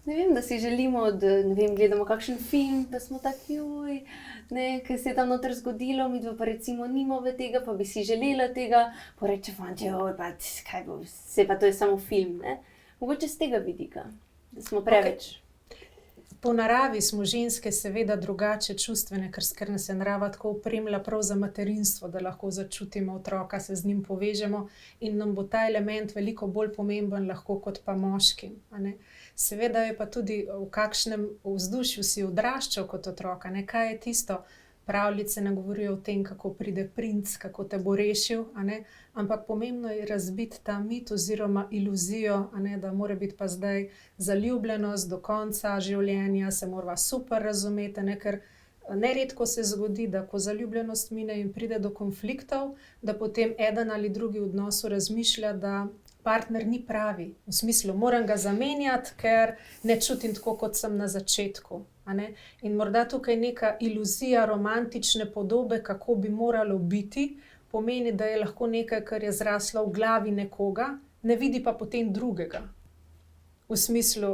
Ne vem, da si želimo, da ne vem, gledamo kakšen film, pa smo taki, oj, ne, kaj se je tam noter zgodilo, midva pa recimo nimamo tega, pa bi si želela tega, pa reče fantje, oj, pa kaj bo, se pa to je samo film, ne. Mogoče z tega vidika, da smo preveč. Po naravi smo ženske seveda drugače čustvene, ker nas je narava tako opremila prav za materinstvo, da lahko začutimo otroka, se z njim povežemo in nam bo ta element veliko bolj pomemben lahko kot pa moškim, a ne. Seveda je pa tudi, v kakšnem vzdušju si odraščal kot otrok, a ne, kaj je tisto. Pravljice ne govorijo o tem, kako pride princ, kako te bo rešil, a ne, ampak pomembno je razbiti ta mit oziroma iluzijo, a ne, da mora biti pa zdaj zaljubljenost do konca življenja, se morava super razumeti, a ne, ker neredko se zgodi, da ko zaljubljenost mine in pride do konfliktov, da potem eden ali drugi v odnosu razmišlja, da partner ni pravi. V smislu, moram ga zamenjati, ker ne čutim tako, kot sem na začetku. A ne? In morda tukaj neka iluzija romantične podobe, kako bi moralo biti, pomeni, da je lahko nekaj, kar je zraslo v glavi nekoga, ne vidi pa potem drugega. V smislu,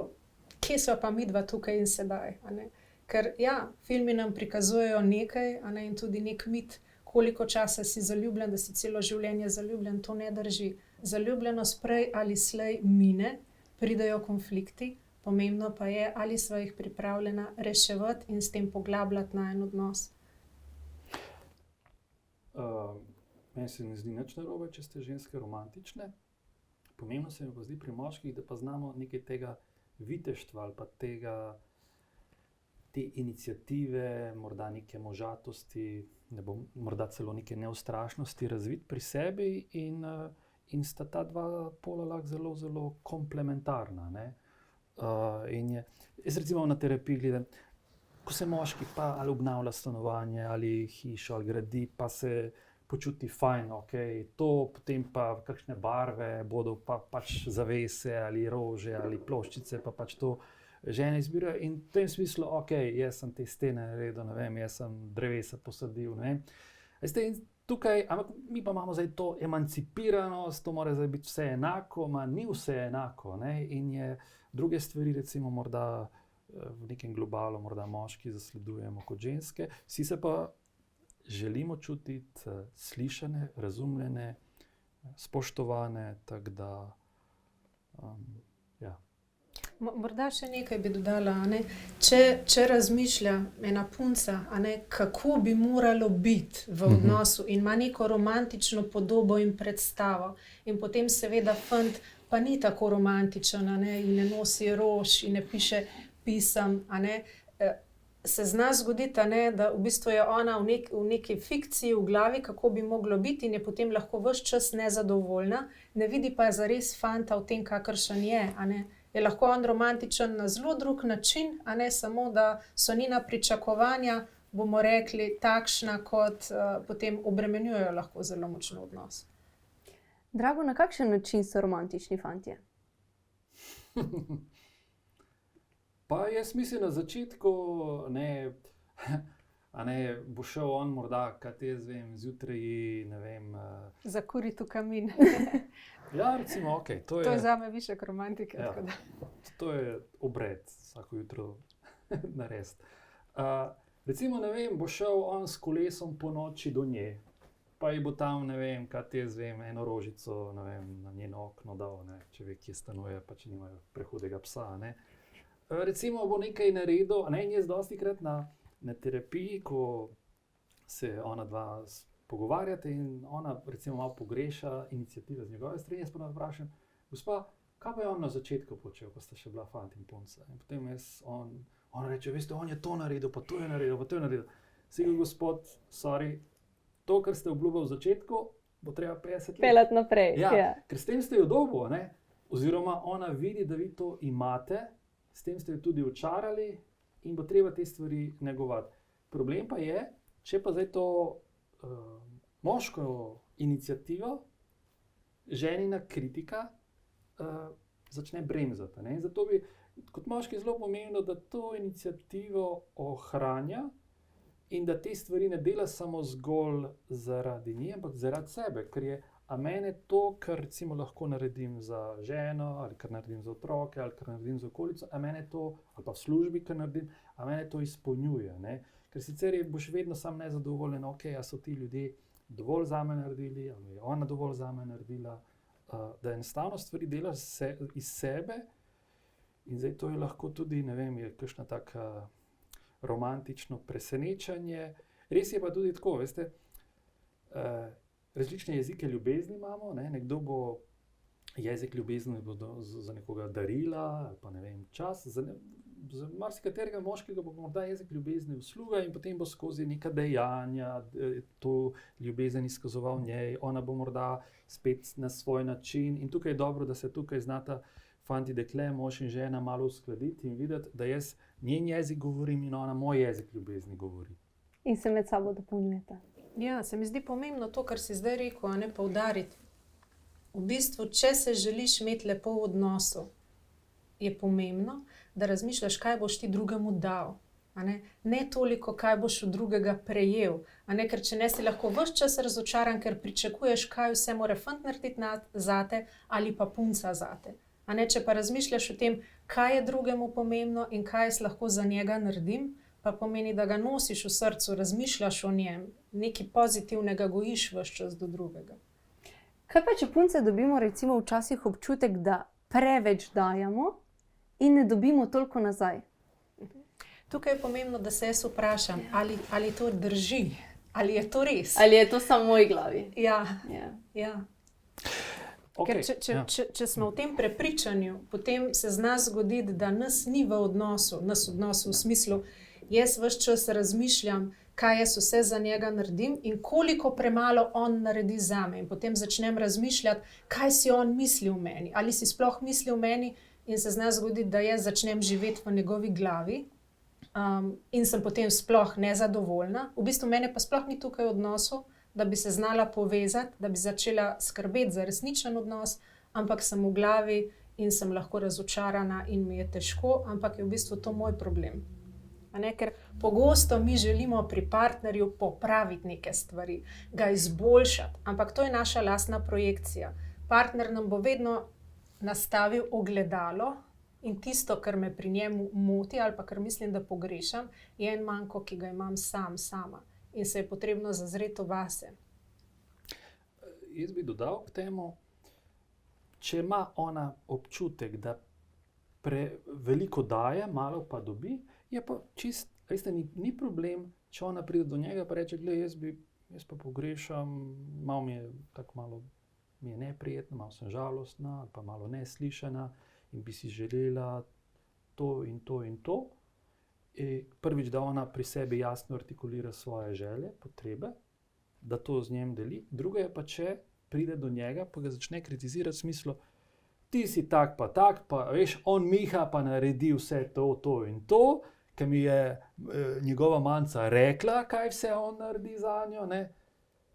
kje so pa midva tukaj in sedaj. A ne? Ker ja, filmi nam prikazujejo nekaj, a ne, in tudi nek mit, koliko časa si zaljubljen, da si celo življenje zaljubljen, to ne drži. Zaljubljenost prej ali slej mine, pridejo konflikti, pomembno pa je, ali sva jih pripravljena reševati in s tem poglabljati najin odnos. Meni se ne zdi nič narobe, če ste ženske romantične. Pomembno se mi pa zdi pri moških, da pa znamo nekaj tega viteštva ali pa te iniciative, morda neke možatosti, morda celo neke neustrašnosti razviti pri sebi in sta ta dva pola lahko zelo, zelo komplementarna, ne. Jaz recimo na terapiji gledam, ko se moški pa ali obnavlja stanovanje ali hišo ali gradi, pa se počuti fajn, okej, to potem pa kakšne barve bodo pač zavese ali rože ali ploščice, pa pač to žene izbirajo in v tem smislu, okej, jaz sem te stene naredil, ne vem, jaz sem drevesa posadil, ne vem. Veste, in tukaj, ampak mi pa imamo zdaj to emancipiranost, to mora zdaj biti vse enako, ni vse enako, ne, in je druge stvari, recimo morda v nekem globalu, morda moški zasledujemo kot ženske, vsi se pa želimo čutiti slišane, razumljene, spoštovane, tako da, ja. Morda še nekaj bi dodala, a ne. Če razmišlja ena punca, a ne, kako bi moralo biti v odnosu in ima neko romantično podobo in predstavo in potem seveda fant pa ni tako romantičen, a ne, in ne nosi rož in ne piše pisem, a ne, se zna zgoditi, a ne, da v bistvu je ona v neki fikciji v glavi, kako bi moglo biti in je potem lahko ves čas nezadovoljna, ne vidi pa zares fanta v tem, kakršen je, a ne. Je lahko on romantičen na zelo drug način, a ne samo, da so njena pričakovanja, bomo rekli, takšna, kot potem obremenjujejo lahko zelo močno odnos. Drago, na kakšen način so romantični fantje? Pa jaz mislim na začetku, ne, a ne, bo šel on morda, kaj jaz vem, zjutraj, ne vem... Zakuriti v kamin. Ja, recimo, okej, to je... To je zame višek romantike, Ja. tako da. To je obred, vsako jutro narediti. Recimo, ne vem, bo šel on s kolesom po noči do nje, pa ji bo tam, ne vem, kaj jaz vem, eno rožico, ne vem, na njeno okno dal, ne, če ve, kje stanuje, pa če nimajo prehudega psa, ne. Recimo bo nekaj naredil, ne, in jaz dostikrat na terapiji, ko se ona dva pogovarjate in ona recimo malo pogreša iniciative z njegove strani, jaz pa vprašam, gospa, kaj pa je on na začetku počel, ko sta še bila fant in punca? In potem on reče, veste, on je to naredil, pa to je naredil, pa to je naredil. Saj gospod, sorry, to, kar ste obljubili v začetku, bo treba 50 let. Peljati naprej. Ja, ker s tem ste jo dobil, ne? Oziroma ona vidi, da vi to imate, s tem ste jo tudi očarali in bo treba te stvari negovati. Problem pa je, če pa zdaj to moško iniciativo ženina kritika začne bremzati, ne? In zato bi kot moški zelo pomembno, da to iniciativo ohranja in da te stvari ne dela samo zgolj zaradi nje, ampak zaradi sebe, ker je a mene to, kar recimo lahko naredim za ženo, ali kar naredim za otroke, ali kar naredim za okolico, a mene to, ali pa v službi, kar naredim, a mene to izpolnjuje. Ne? Ker sicer boš vedno sam nezadovoljen, ok, a so ti ljudje dovolj za me naredili, ali je ona dovolj za me naredila, da enostavno stvari delaš iz sebe. In zdaj to je lahko tudi, ne vem, je kakšno tako romantično presenečenje. Res je pa tudi tako, veste, različne jezike ljubezni imamo, ne? Nekdo bo jezik ljubezni za nekoga darila, ali pa ne vem, čas, za marsikaterega moškega bo morda jezik ljubezni usluga in potem bo skozi neka dejanja to ljubezen izkazoval njej, ona bo morda spet na svoj način in tukaj je dobro, da se tukaj znata fanti, dekle, mož in žena malo uskladiti in videti, da jaz njen jezik govorim in ona moj jezik ljubezni govori. In se med sabo dopolnjujete. Ja, se mi zdi pomembno to, kar si zdaj rekel, a ne poudariti. V bistvu, če se želiš imeti lepo v odnosu, je pomembno, da razmišljaš, kaj boš ti drugemu dal. Ne toliko, kaj boš od drugega prejel. Ker če ne si lahko ves čas razočaran, ker pričakuješ, kaj vse mora fant narediti zate ali pa punca zate. Če pa razmišljaš o tem, kaj je drugemu pomembno in kaj jaz lahko za njega naredim, pa pomeni, da ga nosiš v srcu, razmišljaš o njem, nekaj pozitivnega gojiš ves čas do drugega. Kaj pa, če punce dobimo recimo včasih občutek, da preveč dajemo in ne dobimo toliko nazaj? Tukaj je pomembno, da se jaz vprašam, ali to drži, ali je to res. Ali je to samo v moji glavi? Ja. Okay, Ker če smo v tem prepričanju, potem se z nas zgodi, da nas ni v odnosu, v smislu, jaz ves čas razmišljam, kaj jaz vse za njega naredim in koliko premalo on naredi zame. In potem začnem razmišljati, kaj si on misli v meni, ali si sploh misli v meni in se z nas zgodi, da jaz začnem živeti v njegovi glavi in sem potem sploh nezadovoljna. V bistvu mene pa sploh ni tukaj v odnosu, da bi se znala povezati, da bi začela skrbeti za resničen odnos, ampak sem v glavi in sem lahko razočarana in mi je težko, ampak je v bistvu to moj problem. Ker pogosto mi želimo pri partnerju popraviti neke stvari, ga izboljšati, ampak to je naša lastna projekcija. Partner nam bo vedno nastavil ogledalo in tisto, kar me pri njemu moti ali pa kar mislim, da pogrešam, je en manko, ki ga imam sama. In se je potrebno zazreti vase. Jaz bi dodal k temu, če ima ona občutek, da veliko daje, malo pa dobi, je pa čist, veste, ni problem, če ona pride do njega pa reče, glej, jaz pa pogrešam, malo mi je neprijetno, malo sem žalostna, ali pa malo neslišana in bi si želela to in to in to. Prvič, da ona pri sebi jasno artikulira svoje želje, potrebe, da to z njim deli. Druga je pa, če pride do njega, pa ga začne kritizirati v smislu, ti si tak, pa veš, on Miha pa naredi vse to in to, ker mi je njegova manca rekla, kaj vse on naredi za njo, ne.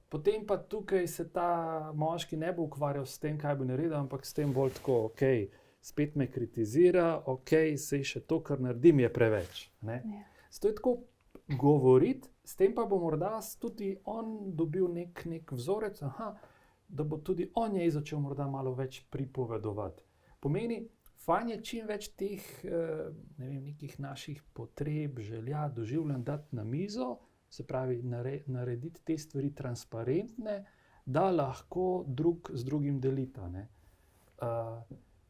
Potem pa tukaj se ta moški ne bo ukvarjal s tem, kaj bo naredil, ampak s tem bolj tako, okej, spet me kritizira, sej še to, kar naredim, je preveč. Zato je tako govoriti, s tem pa bo morda tudi on dobil nek vzorec, da bo tudi on njej začel morda malo več pripovedovati. Pomeni, fajn je čim več teh nekih naših potreb, želja, doživljanj dati na mizo, se pravi narediti te stvari transparentne, da lahko drug z drugim delita.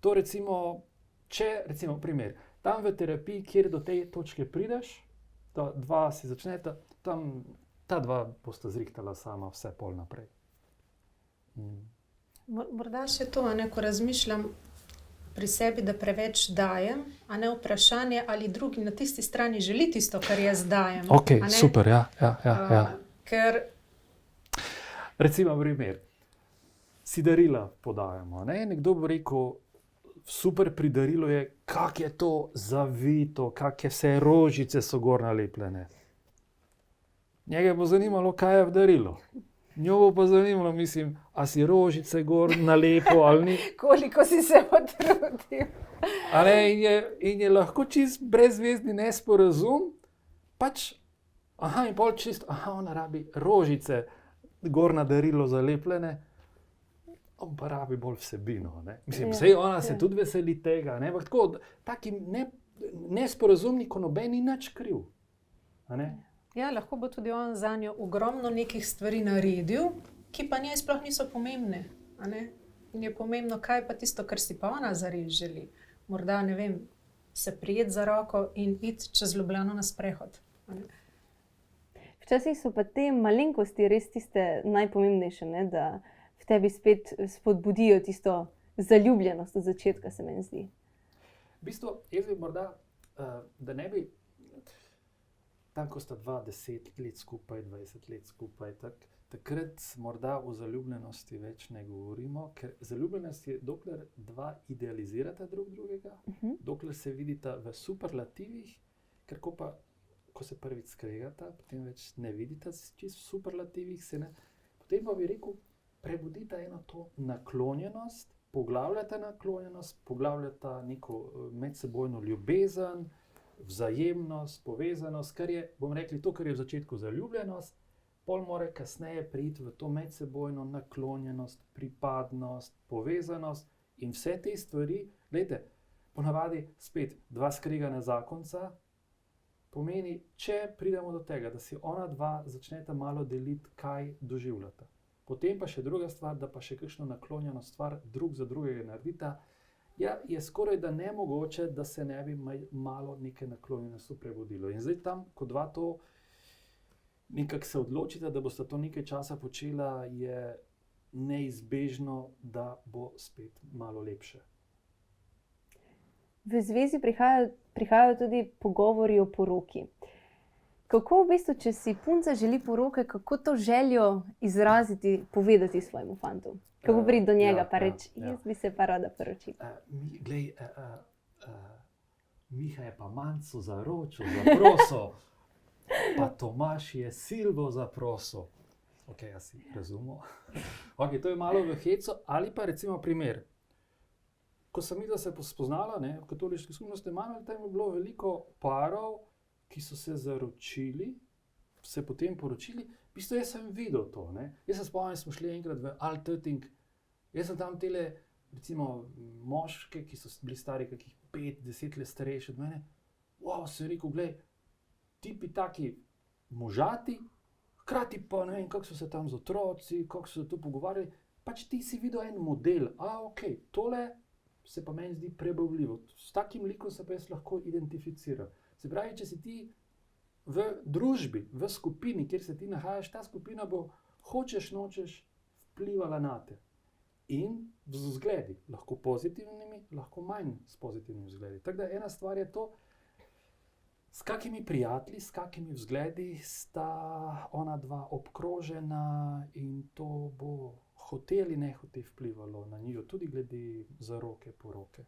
To recimo, primer, tam v terapiji, kjer do te točke prideš, da dva si začneta, tam ta dva bosta zrihtala sama vse pol naprej. Morda še to, ko razmišljam pri sebi, da preveč dajem, vprašanje, ali drugi na tisti strani želi tisto, kar jaz dajem. Super, ja. Ker... Recimo primer, si darila podajamo, nekdo bo rekel, super pri darilu je, kak je to zavito, kak je vse rožice so gor nalepljene. Njega bo zanimalo, kaj je v darilu. Njo bo pa zanimalo, a si rožice gor nalepo ali ni. Koliko si se potrudil. In je lahko čist brezvezni nesporazum, in pol čist, ona rabi rožice gor na darilo zalepljene. on pa rabi bolj vsebino. Ne? Mislim, Ja, sej ona se ja. tudi veseli tega. Ne? Ampak tako, taki nesporazumni, ko noben ni nič kriv. A ne? Ja, lahko bo tudi on za njo ogromno nekih stvari naredil, ki pa njej sploh niso pomembne. A ne? In je pomembno, kaj pa tisto, kar si pa ona zares želi. Morda, ne vem, se prijeti za roko in iti čez Ljubljano na sprehod. A ne? Včasih so pa te malenkosti res tiste najpomembnejše, ne? Da v tebi spet spodbudijo tisto zaljubljenost od začetka, se meni zdi. V bistvu, jaz bi morda, da ne bi, tam ko sta 10 let skupaj, 20 let skupaj, takrat morda o zaljubljenosti več ne govorimo, ker zaljubljenost je, dokler dva idealizirata drug drugega, dokler se vidita v superlativih, ker ko se prvič skregata, potem več ne vidita čisto v superlativih, potem pa bi rekel, prebudita eno to naklonjenost, poglabljata naklonjenost, poglabljata neko medsebojno ljubezen, vzajemnost, povezanost, kar je, bomo rekli, to, kar je v začetku zaljubljenost, pol mora kasneje priti v to medsebojno naklonjenost, pripadnost, povezanost in vse te stvari. Glejte, ponavadi spet dva skregana zakonca pomeni, če pridemo do tega, da si ona dva začneta malo deliti, kaj doživljata. Potem pa še druga stvar, da pa še kakšno naklonjeno stvar drug za drugega naredita, ja, je skoraj da nemogoče, da se ne bi malo neke naklonjenosti prebudilo. In zdaj tam, ko dva to nekako se odločita, da bosta to nekaj časa počela, je neizbežno, da bo spet malo lepše. V zvezi prihajajo tudi pogovori o poroki. Kako v bistvu, če si punca želi poroke, kako to željo izraziti, povedati svojemu fantu? Kako priti do njega pa reči, jaz bi se pa rada poročila. Glej, Miha je pa Manco zaročil, zaprosil, pa Tomaž je Silvo zaprosil. Ok, jaz si razumel. Ok, to je malo v hecu, ali pa recimo primer. Ko sem videl, da se je spoznala, ne, v katoliški skupnosti Emanuel, tam je bilo veliko parov, ki so se zaročili, se potem poročili. V bistvu jaz sem videl to. Ne. Jaz se spomnim, smo šli enkrat v Altötting. Jaz sem tam tele, recimo, moške, ki so bili stari kakih 5-10 let starejši od mene. Wow, sem rekel, glej, tipi taki možati, hkrati pa ne vem, kako so se tam z otroci, kako so se tu pogovarjali. Pač ti si videl en model. Ok, tole se pa meni zdi prebavljivo. S takim likom se pa jaz lahko identificiram. Se pravi, če si ti v družbi, v skupini, kjer se ti nahajaš, ta skupina bo, hočeš, nočeš, vplivala na te. In z vzgledi, lahko pozitivnimi, lahko manj s pozitivnimi vzgledi. Tako da ena stvar je to, s kakimi prijatelji, s kakimi vzgledi sta ona dva obkrožena in to bo hoteli ne hote vplivalo na njiju, tudi glede zaroke, poroke.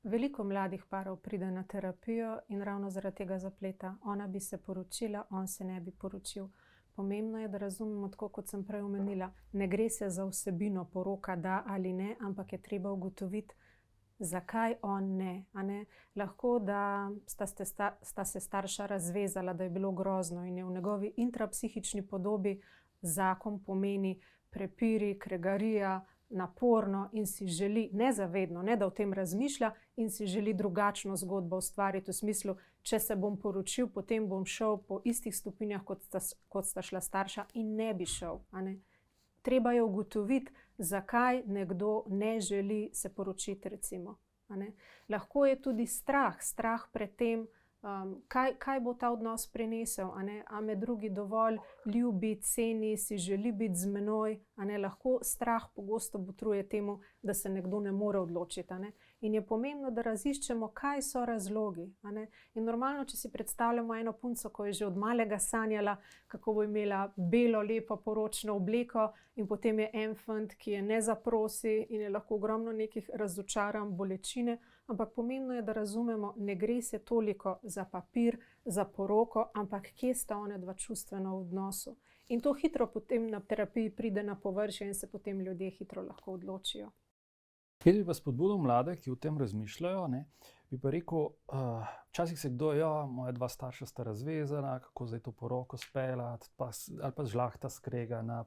Veliko mladih parov pride na terapijo in ravno zaradi tega zapleta. Ona bi se poročila, on se ne bi poročil. Pomembno je, da razumemo, tako kot sem prej omenila, ne gre se za vsebino poroka, da ali ne, ampak je treba ugotoviti, zakaj on ne. A ne? Lahko, da sta se starša razvezala, da je bilo grozno in je v njegovi intrapsihični podobi zakon pomeni prepiri, kregarija, naporno in si želi, nezavedno, ne da o tem razmišlja, in si želi drugačno zgodbo ustvariti v smislu, če se bom poročil, potem bom šel po istih stopinjah, kot sta šla starša, in ne bi šel. A ne? Treba je ugotoviti, zakaj nekdo ne želi se poročiti, recimo. A ne? Lahko je tudi strah pred tem, kaj bo ta odnos prinesel, a ne? A me drugi dovolj ljubi, ceni, si želi biti z menoj, a ne? Lahko strah pogosto botruje temu, da se nekdo ne more odločiti, a ne? In je pomembno, da raziščemo, kaj so razlogi, a ne? In normalno, če si predstavljamo eno punco, ko je že od malega sanjala, kako bo imela belo, lepo poročno obleko, in potem je en fant, ki je ne zaprosi in je lahko ogromno nekih razočaranj, bolečine, ampak pomembno je, da razumemo, ne gre se toliko za papir, za poroko, ampak kje sta one dva čustveno v odnosu. In to hitro potem na terapiji pride na površje in se potem ljudje hitro lahko odločijo. Jaz bi pa spodbudil mlade, ki o tem razmišljajo, ne, bi pa rekel, včasih se kdo, moja dva starša sta razvezana, kako zdaj to poroko speljati, ali pa žlahta skregana.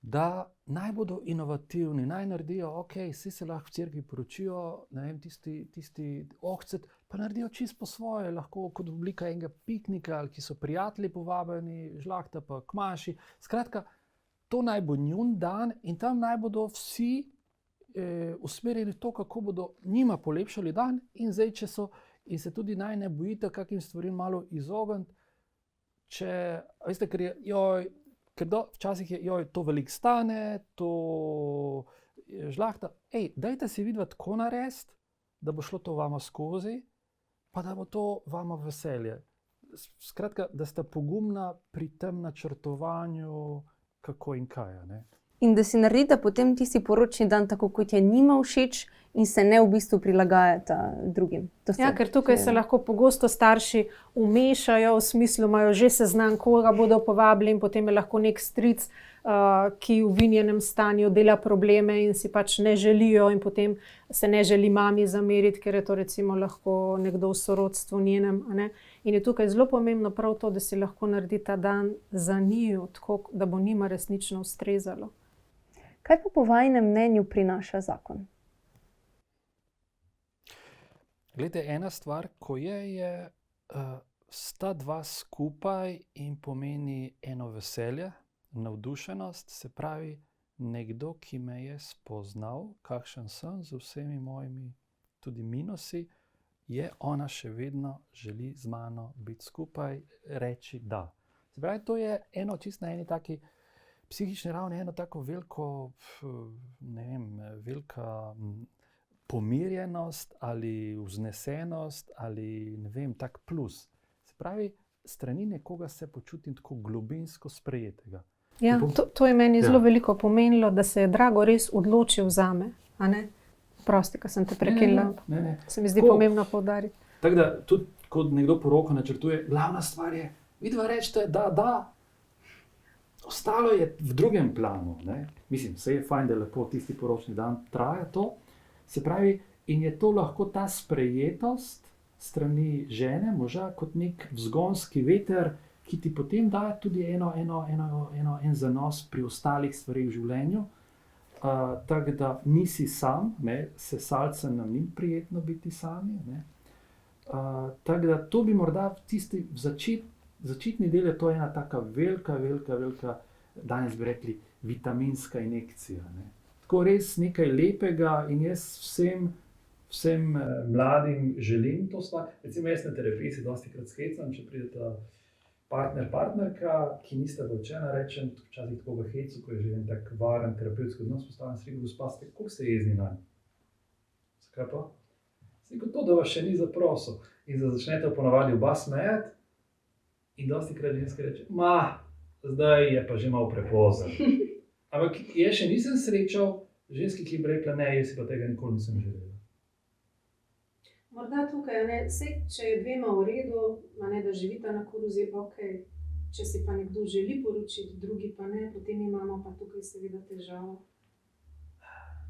da naj bodo inovativni, naj naredijo, ok, vsi se lahko v cerkvi poročijo, ne vem, tisti ohcet, pa naredijo čisto po svoje, lahko kot oblika enega piknika, ali ki so prijatelji povabljeni, žlahta pa kmaši. Skratka, to naj bo njun dan in tam naj bodo vsi usmerjeni v to, kako bodo njima polepšali dan in zdaj, če so, in se tudi naj ne bojite kakim stvarim malo izogniti, veste, ker je, včasih je, to veliko stane, to je žlahta. Dajte si vidva tako narediti, da bo šlo to vama skozi, pa da bo to vama veselje. Skratka, da sta pogumna pri tem načrtovanju, kako in kaj, ne. In da si naredite potem tisti poročni dan tako, kot je njima všeč in se ne v bistvu prilagajata drugim. Ker tukaj se lahko pogosto starši vmešajo, v smislu imajo že seznam, koga bodo povabili in potem je lahko nek stric, ki v vinjenem stanju dela probleme in si pač ne želijo in potem se ne želi mami zameriti, ker je to recimo lahko nekdo v sorodstvu njenem, a ne. In je tukaj zelo pomembno prav to, da si lahko naredi ta dan za njiju, tako da bo njima resnično ustrezalo. Kaj pa po vajinem mnenju prinaša zakon? Glejte, ena stvar, ko je, sta dva skupaj in pomeni eno veselje, navdušenost, se pravi, nekdo, ki me je spoznal, kakšen sem z vsemi mojimi tudi minusi, ona še vedno želi z mano biti skupaj, reči da. Se pravi, to je eno čisto na eni taki psihični ravni, eno tako veliko, ne vem, velika pomirjenost ali vznesenost ali ne vem, tak plus. Se pravi, strani nekoga se počutim tako globinsko sprejetega. Ja, to je meni zelo veliko pomenilo, da se je Drago res odločil zame, a ne? Prosti, ko sem te prekinila. Ne. Se mi zdi pomembno poudariti. Tako da, tudi ko nekdo poroko načrtuje, glavna stvar je, vidva rečete, da. Ostalo je v drugem planu, ne. Mislim, vse je fajn, da lepo tisti poročni dan traja to. Se pravi, in je to lahko ta sprejetost strani žene, moža, kot nek vzgonski veter, ki ti potem daje tudi en zanos pri ostalih stvareh v življenju. Tako da nisi sam, ne, sesalcem nam ni prijetno biti sami, ne. Tako da to bi morda tisti začetni del je to ena taka velika, danes bi rekli, vitaminska injekcija, ne. Tako res nekaj lepega in jaz vsem mladim želim to stvar. Recimo jaz na terapiji se dostikrat skecam, če prideta partnerka, ki nista poročena, rečem včasih tako v hecu, ko je že en tak varen terapevtski odnos postavljen, se rekel, gospa, koliko ste jezni nanj? Zakaj pa? Se rekel, to, da vas še ni zaprosil. In začnete ponavadi oba smejati in dostikrat ženska reče, zdaj je pa že malo prepozen. Ampak jaz še nisem srečal ženski, ki bi rekla, ne, jaz si pa tega nikoli nisem želela. Morda tukaj, ne, če je dvema v redu, da živita na koruzi, če si pa nekdo želi poročiti, drugi pa ne, potem imamo pa tukaj seveda težavo.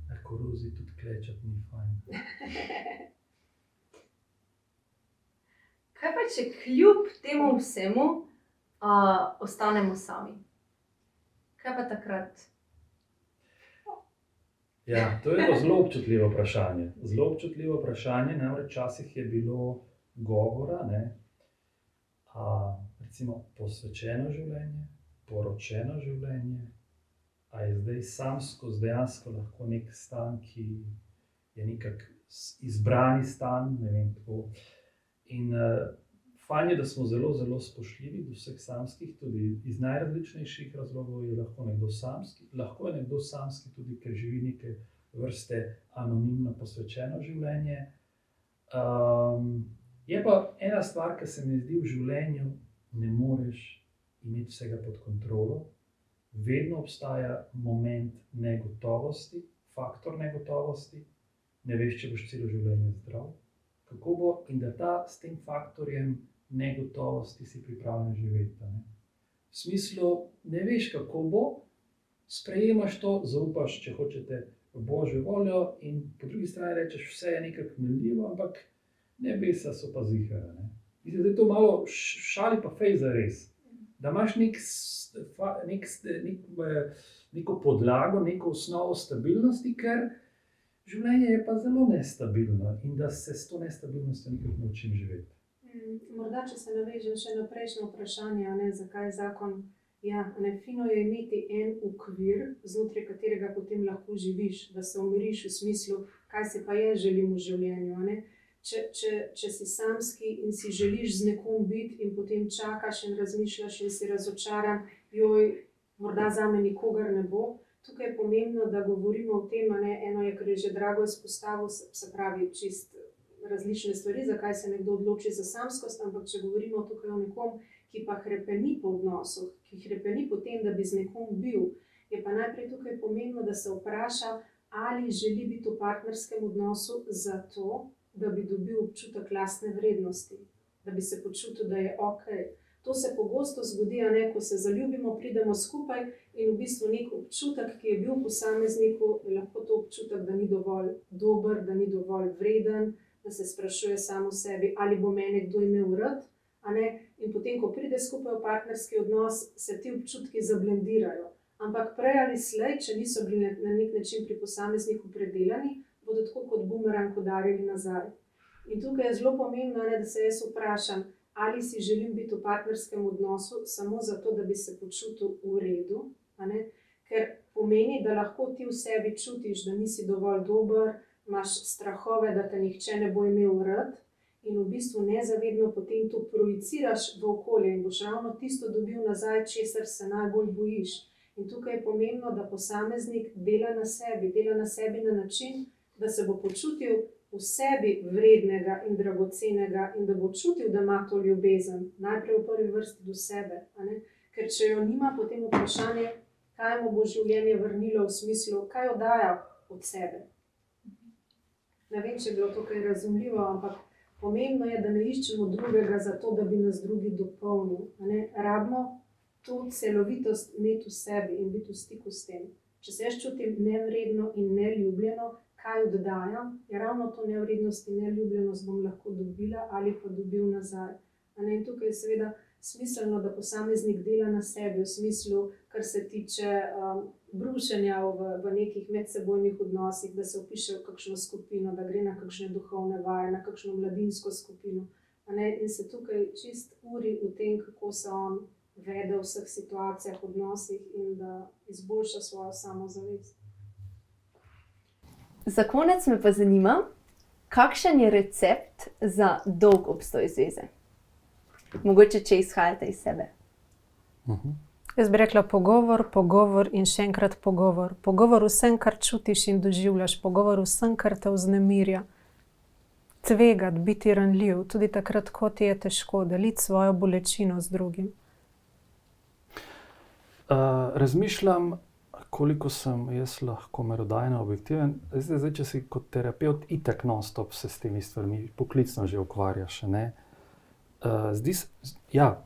Na koruzi tudi klečati ni fajn. Kaj pa, če kljub temu vsemu ostanemo sami? Kaj pa takrat? Ja, to je zelo občutljivo vprašanje. Zelo občutljivo vprašanje, namreč včasih je bilo govora, ne, recimo posvečeno življenje, poročeno življenje, a je zdaj samsko dejansko lahko nek stan, ki je nekak izbrani stan, ne vem, tako. In fajn je, da smo zelo, zelo spoštljivi do vseh samskih, tudi iz najrazličnejših razlogov je lahko nekdo samski. Lahko je nekdo samski tudi, ker živi neke vrste anonimno posvečeno življenje. Je pa ena stvar, ki se mi zdi v življenju, ne moreš imeti vsega pod kontrolo. Vedno obstaja moment negotovosti, faktor negotovosti. Ne veš, če boš celo življenje zdrav. Kako bo in da s tem faktorjem negotovosti si pripravljen živeti. Ne? V smislu, ne veš, kako bo, sprejemaš to, zaupaš, če hočete, v Božjo voljo in po drugi strani rečeš, vse je nekako minljivo, ampak nebesa so pa zihara. Ne? Mislim, da je to malo šali pa fejza res. Da imaš neko podlago, neko osnovo stabilnosti, ker življenje je pa zelo nestabilno in da se s to nestabilnostjo nekako naučim živeti. Morda, če se navežem še na prejšnje vprašanje, zakaj zakon. Ja, fino je imeti en okvir, znotraj katerega potem lahko živiš, da se umiriš v smislu, kaj se pa jaz želim v življenju. Če si samski in si želiš z nekom biti in potem čakaš in razmišljaš in si razočaran, morda zame nikogar ne bo. Tukaj je pomembno, da govorimo o tem, eno je, kar je že Drago izpostavil, se pravi čist različne stvari, zakaj se nekdo odloči za samskost, ampak če govorimo tukaj o nekom, ki pa hrepeni po odnosu, ki hrepeni po tem, da bi z nekom bil, je pa najprej tukaj pomembno, da se vpraša, ali želi biti v partnerskem odnosu zato, da bi dobil občutek lastne vrednosti, da bi se počutil, da je okej. To se pogosto zgodi, ko se zaljubimo, pridemo skupaj in v bistvu nek občutek, ki je bil v posamezniku, je lahko to občutek, da ni dovolj dober, da ni dovolj vreden, da se sprašuje samo sebi, ali bo mene kdo imel rad, in potem, ko pride skupaj v partnerski odnos, se ti občutki zablendirajo. Ampak prej ali slej, če niso bili na nek način pri posamezniku predelani, bodo tako kot bumerang udarili nazaj. In tukaj je zelo pomembno, da se jaz vprašam, ali si želim biti v partnerskem odnosu samo zato, da bi se počutil v redu, ker pomeni, da lahko ti v sebi čutiš, da nisi dovolj dober, imaš strahove, da te nihče ne bo imel rad in v bistvu nezavedno potem to projiciraš v okolje in boš ravno tisto dobil nazaj, česar se najbolj bojiš. In tukaj je pomembno, da posameznik dela na sebi na način, da se bo počutil v sebi vrednega in dragocenega in da bo čutil, da ima to ljubezen, najprej v prvi vrsti do sebe. Ker če jo nima, potem vprašanje, kaj mu bo življenje vrnilo v smislu, kaj oddaja od sebe. Ne vem, če je bilo tukaj razumljivo, ampak pomembno je, da ne iščemo drugega zato, da bi nas drugi dopolnil. Rabimo to celovitost imeti v sebi in biti v stiku s tem. Če se jaz čutim nevredno in neljubljeno, kaj oddajam, je ravno to nevrednost in neljubljenost bom lahko dobila ali pa dobil nazaj. In tukaj je seveda smiselno, da posameznik dela na sebi v smislu, kar se tiče brušenja v nekih medsebojnih odnosih, da se vpiše v kakšno skupino, da gre na kakšne duhovne vaje, na kakšno mladinsko skupino. In se tukaj čist uri v tem, kako se on vede v vseh situacijah, odnosih in da izboljša svojo samozavest. Za konec me pa zanima, kakšen je recept za dolg obstoj zveze? Mogoče, če izhajate iz sebe. Jaz bi rekla pogovor in še enkrat pogovor. Pogovor vsem, kar čutiš in doživljaš, pogovor vsem, kar te vznemirja. Tvegati, biti ranljiv, tudi takrat, ko ti je težko, deliti svojo bolečino z drugim. Razmišljam, koliko sem jaz lahko merodajno objektiven. Zdaj, če si kot terapevt itak non-stop se s temi stvarmi poklicno že ukvarjaš,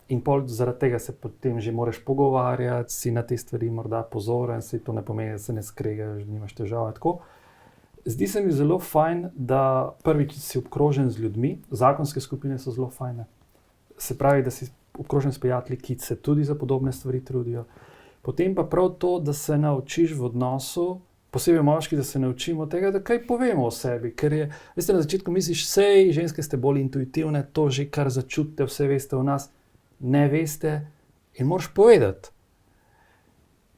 in pol zaradi tega se potem že moraš pogovarjati, si na te stvari morda pozoren, si to ne pomeni, da se ne skregaš, nimaš težav, tako. Zdi se mi zelo fajn, da prvič si obkrožen z ljudmi, zakonske skupine so zelo fajne. Se pravi, da si obkrožen s prijatelji, ki se tudi za podobne stvari trudijo. Potem pa prav to, da se naučiš v odnosu, posebej moški, da se naučimo tega, da kaj povemo o sebi. Ker je, veste, na začetku misliš, sej, ženske ste bolj intuitivne, to že kar začutite, vse veste o nas, ne veste in moraš povedati.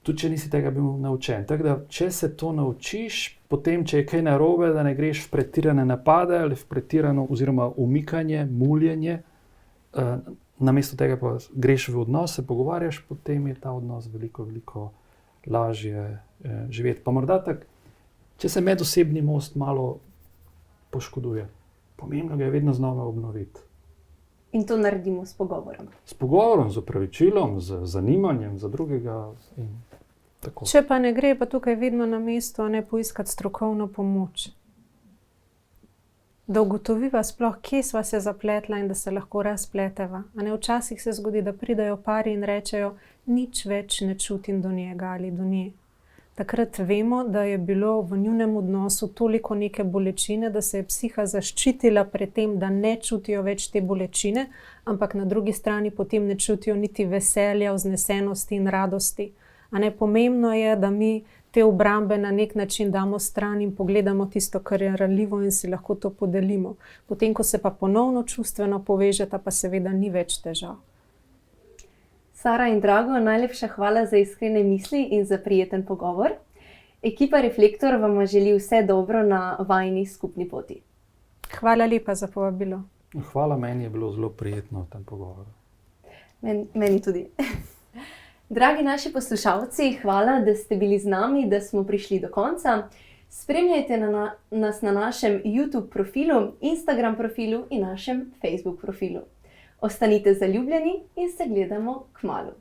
Tudi če nisi tega bil naučen. Tako da, če se to naučiš, potem, če je kaj narobe, da ne greš v pretirane napade ali v pretirano oziroma umikanje, muljenje, namesto tega pa greš v odnos, se pogovarjaš, potem je ta odnos veliko, veliko lažje živeti. Pa morda tako, če se medosebni most malo poškoduje, pomembno ga je vedno znova obnoviti. In to naredimo s pogovorom. S pogovorom, z opravičilom, z zanimanjem za drugega in tako. Če pa ne gre, pa tukaj vedno na mestu, poiskati strokovno pomoč. Da ugotoviva sploh, kje sva se zapletla in da se lahko razpleteva. Včasih se zgodi, da pridejo pari in rečejo, nič več ne čutim do njega ali do nje. Takrat vemo, da je bilo v njunem odnosu toliko neke bolečine, da se je psiha zaščitila pred tem, da ne čutijo več te bolečine, ampak na drugi strani potem ne čutijo niti veselja, vznesenosti in radosti. Pomembno je, da mi te obrambe na nek način damo stran in pogledamo tisto, kar je ranljivo in si lahko to podelimo. Potem, ko se pa ponovno čustveno povežeta, pa seveda ni več težav. Sara in Drago, najlepša hvala za iskrene misli in za prijeten pogovor. Ekipa Reflektor vam želi vse dobro na vajini skupni poti. Hvala lepa za povabilo. Hvala, meni je bilo zelo prijetno v tem pogovoru. Meni tudi. Dragi naši poslušalci, hvala, da ste bili z nami, da smo prišli do konca. Spremljajte nas na našem YouTube profilu, Instagram profilu in našem Facebook profilu. Ostanite zaljubljeni in se gledamo kmalu.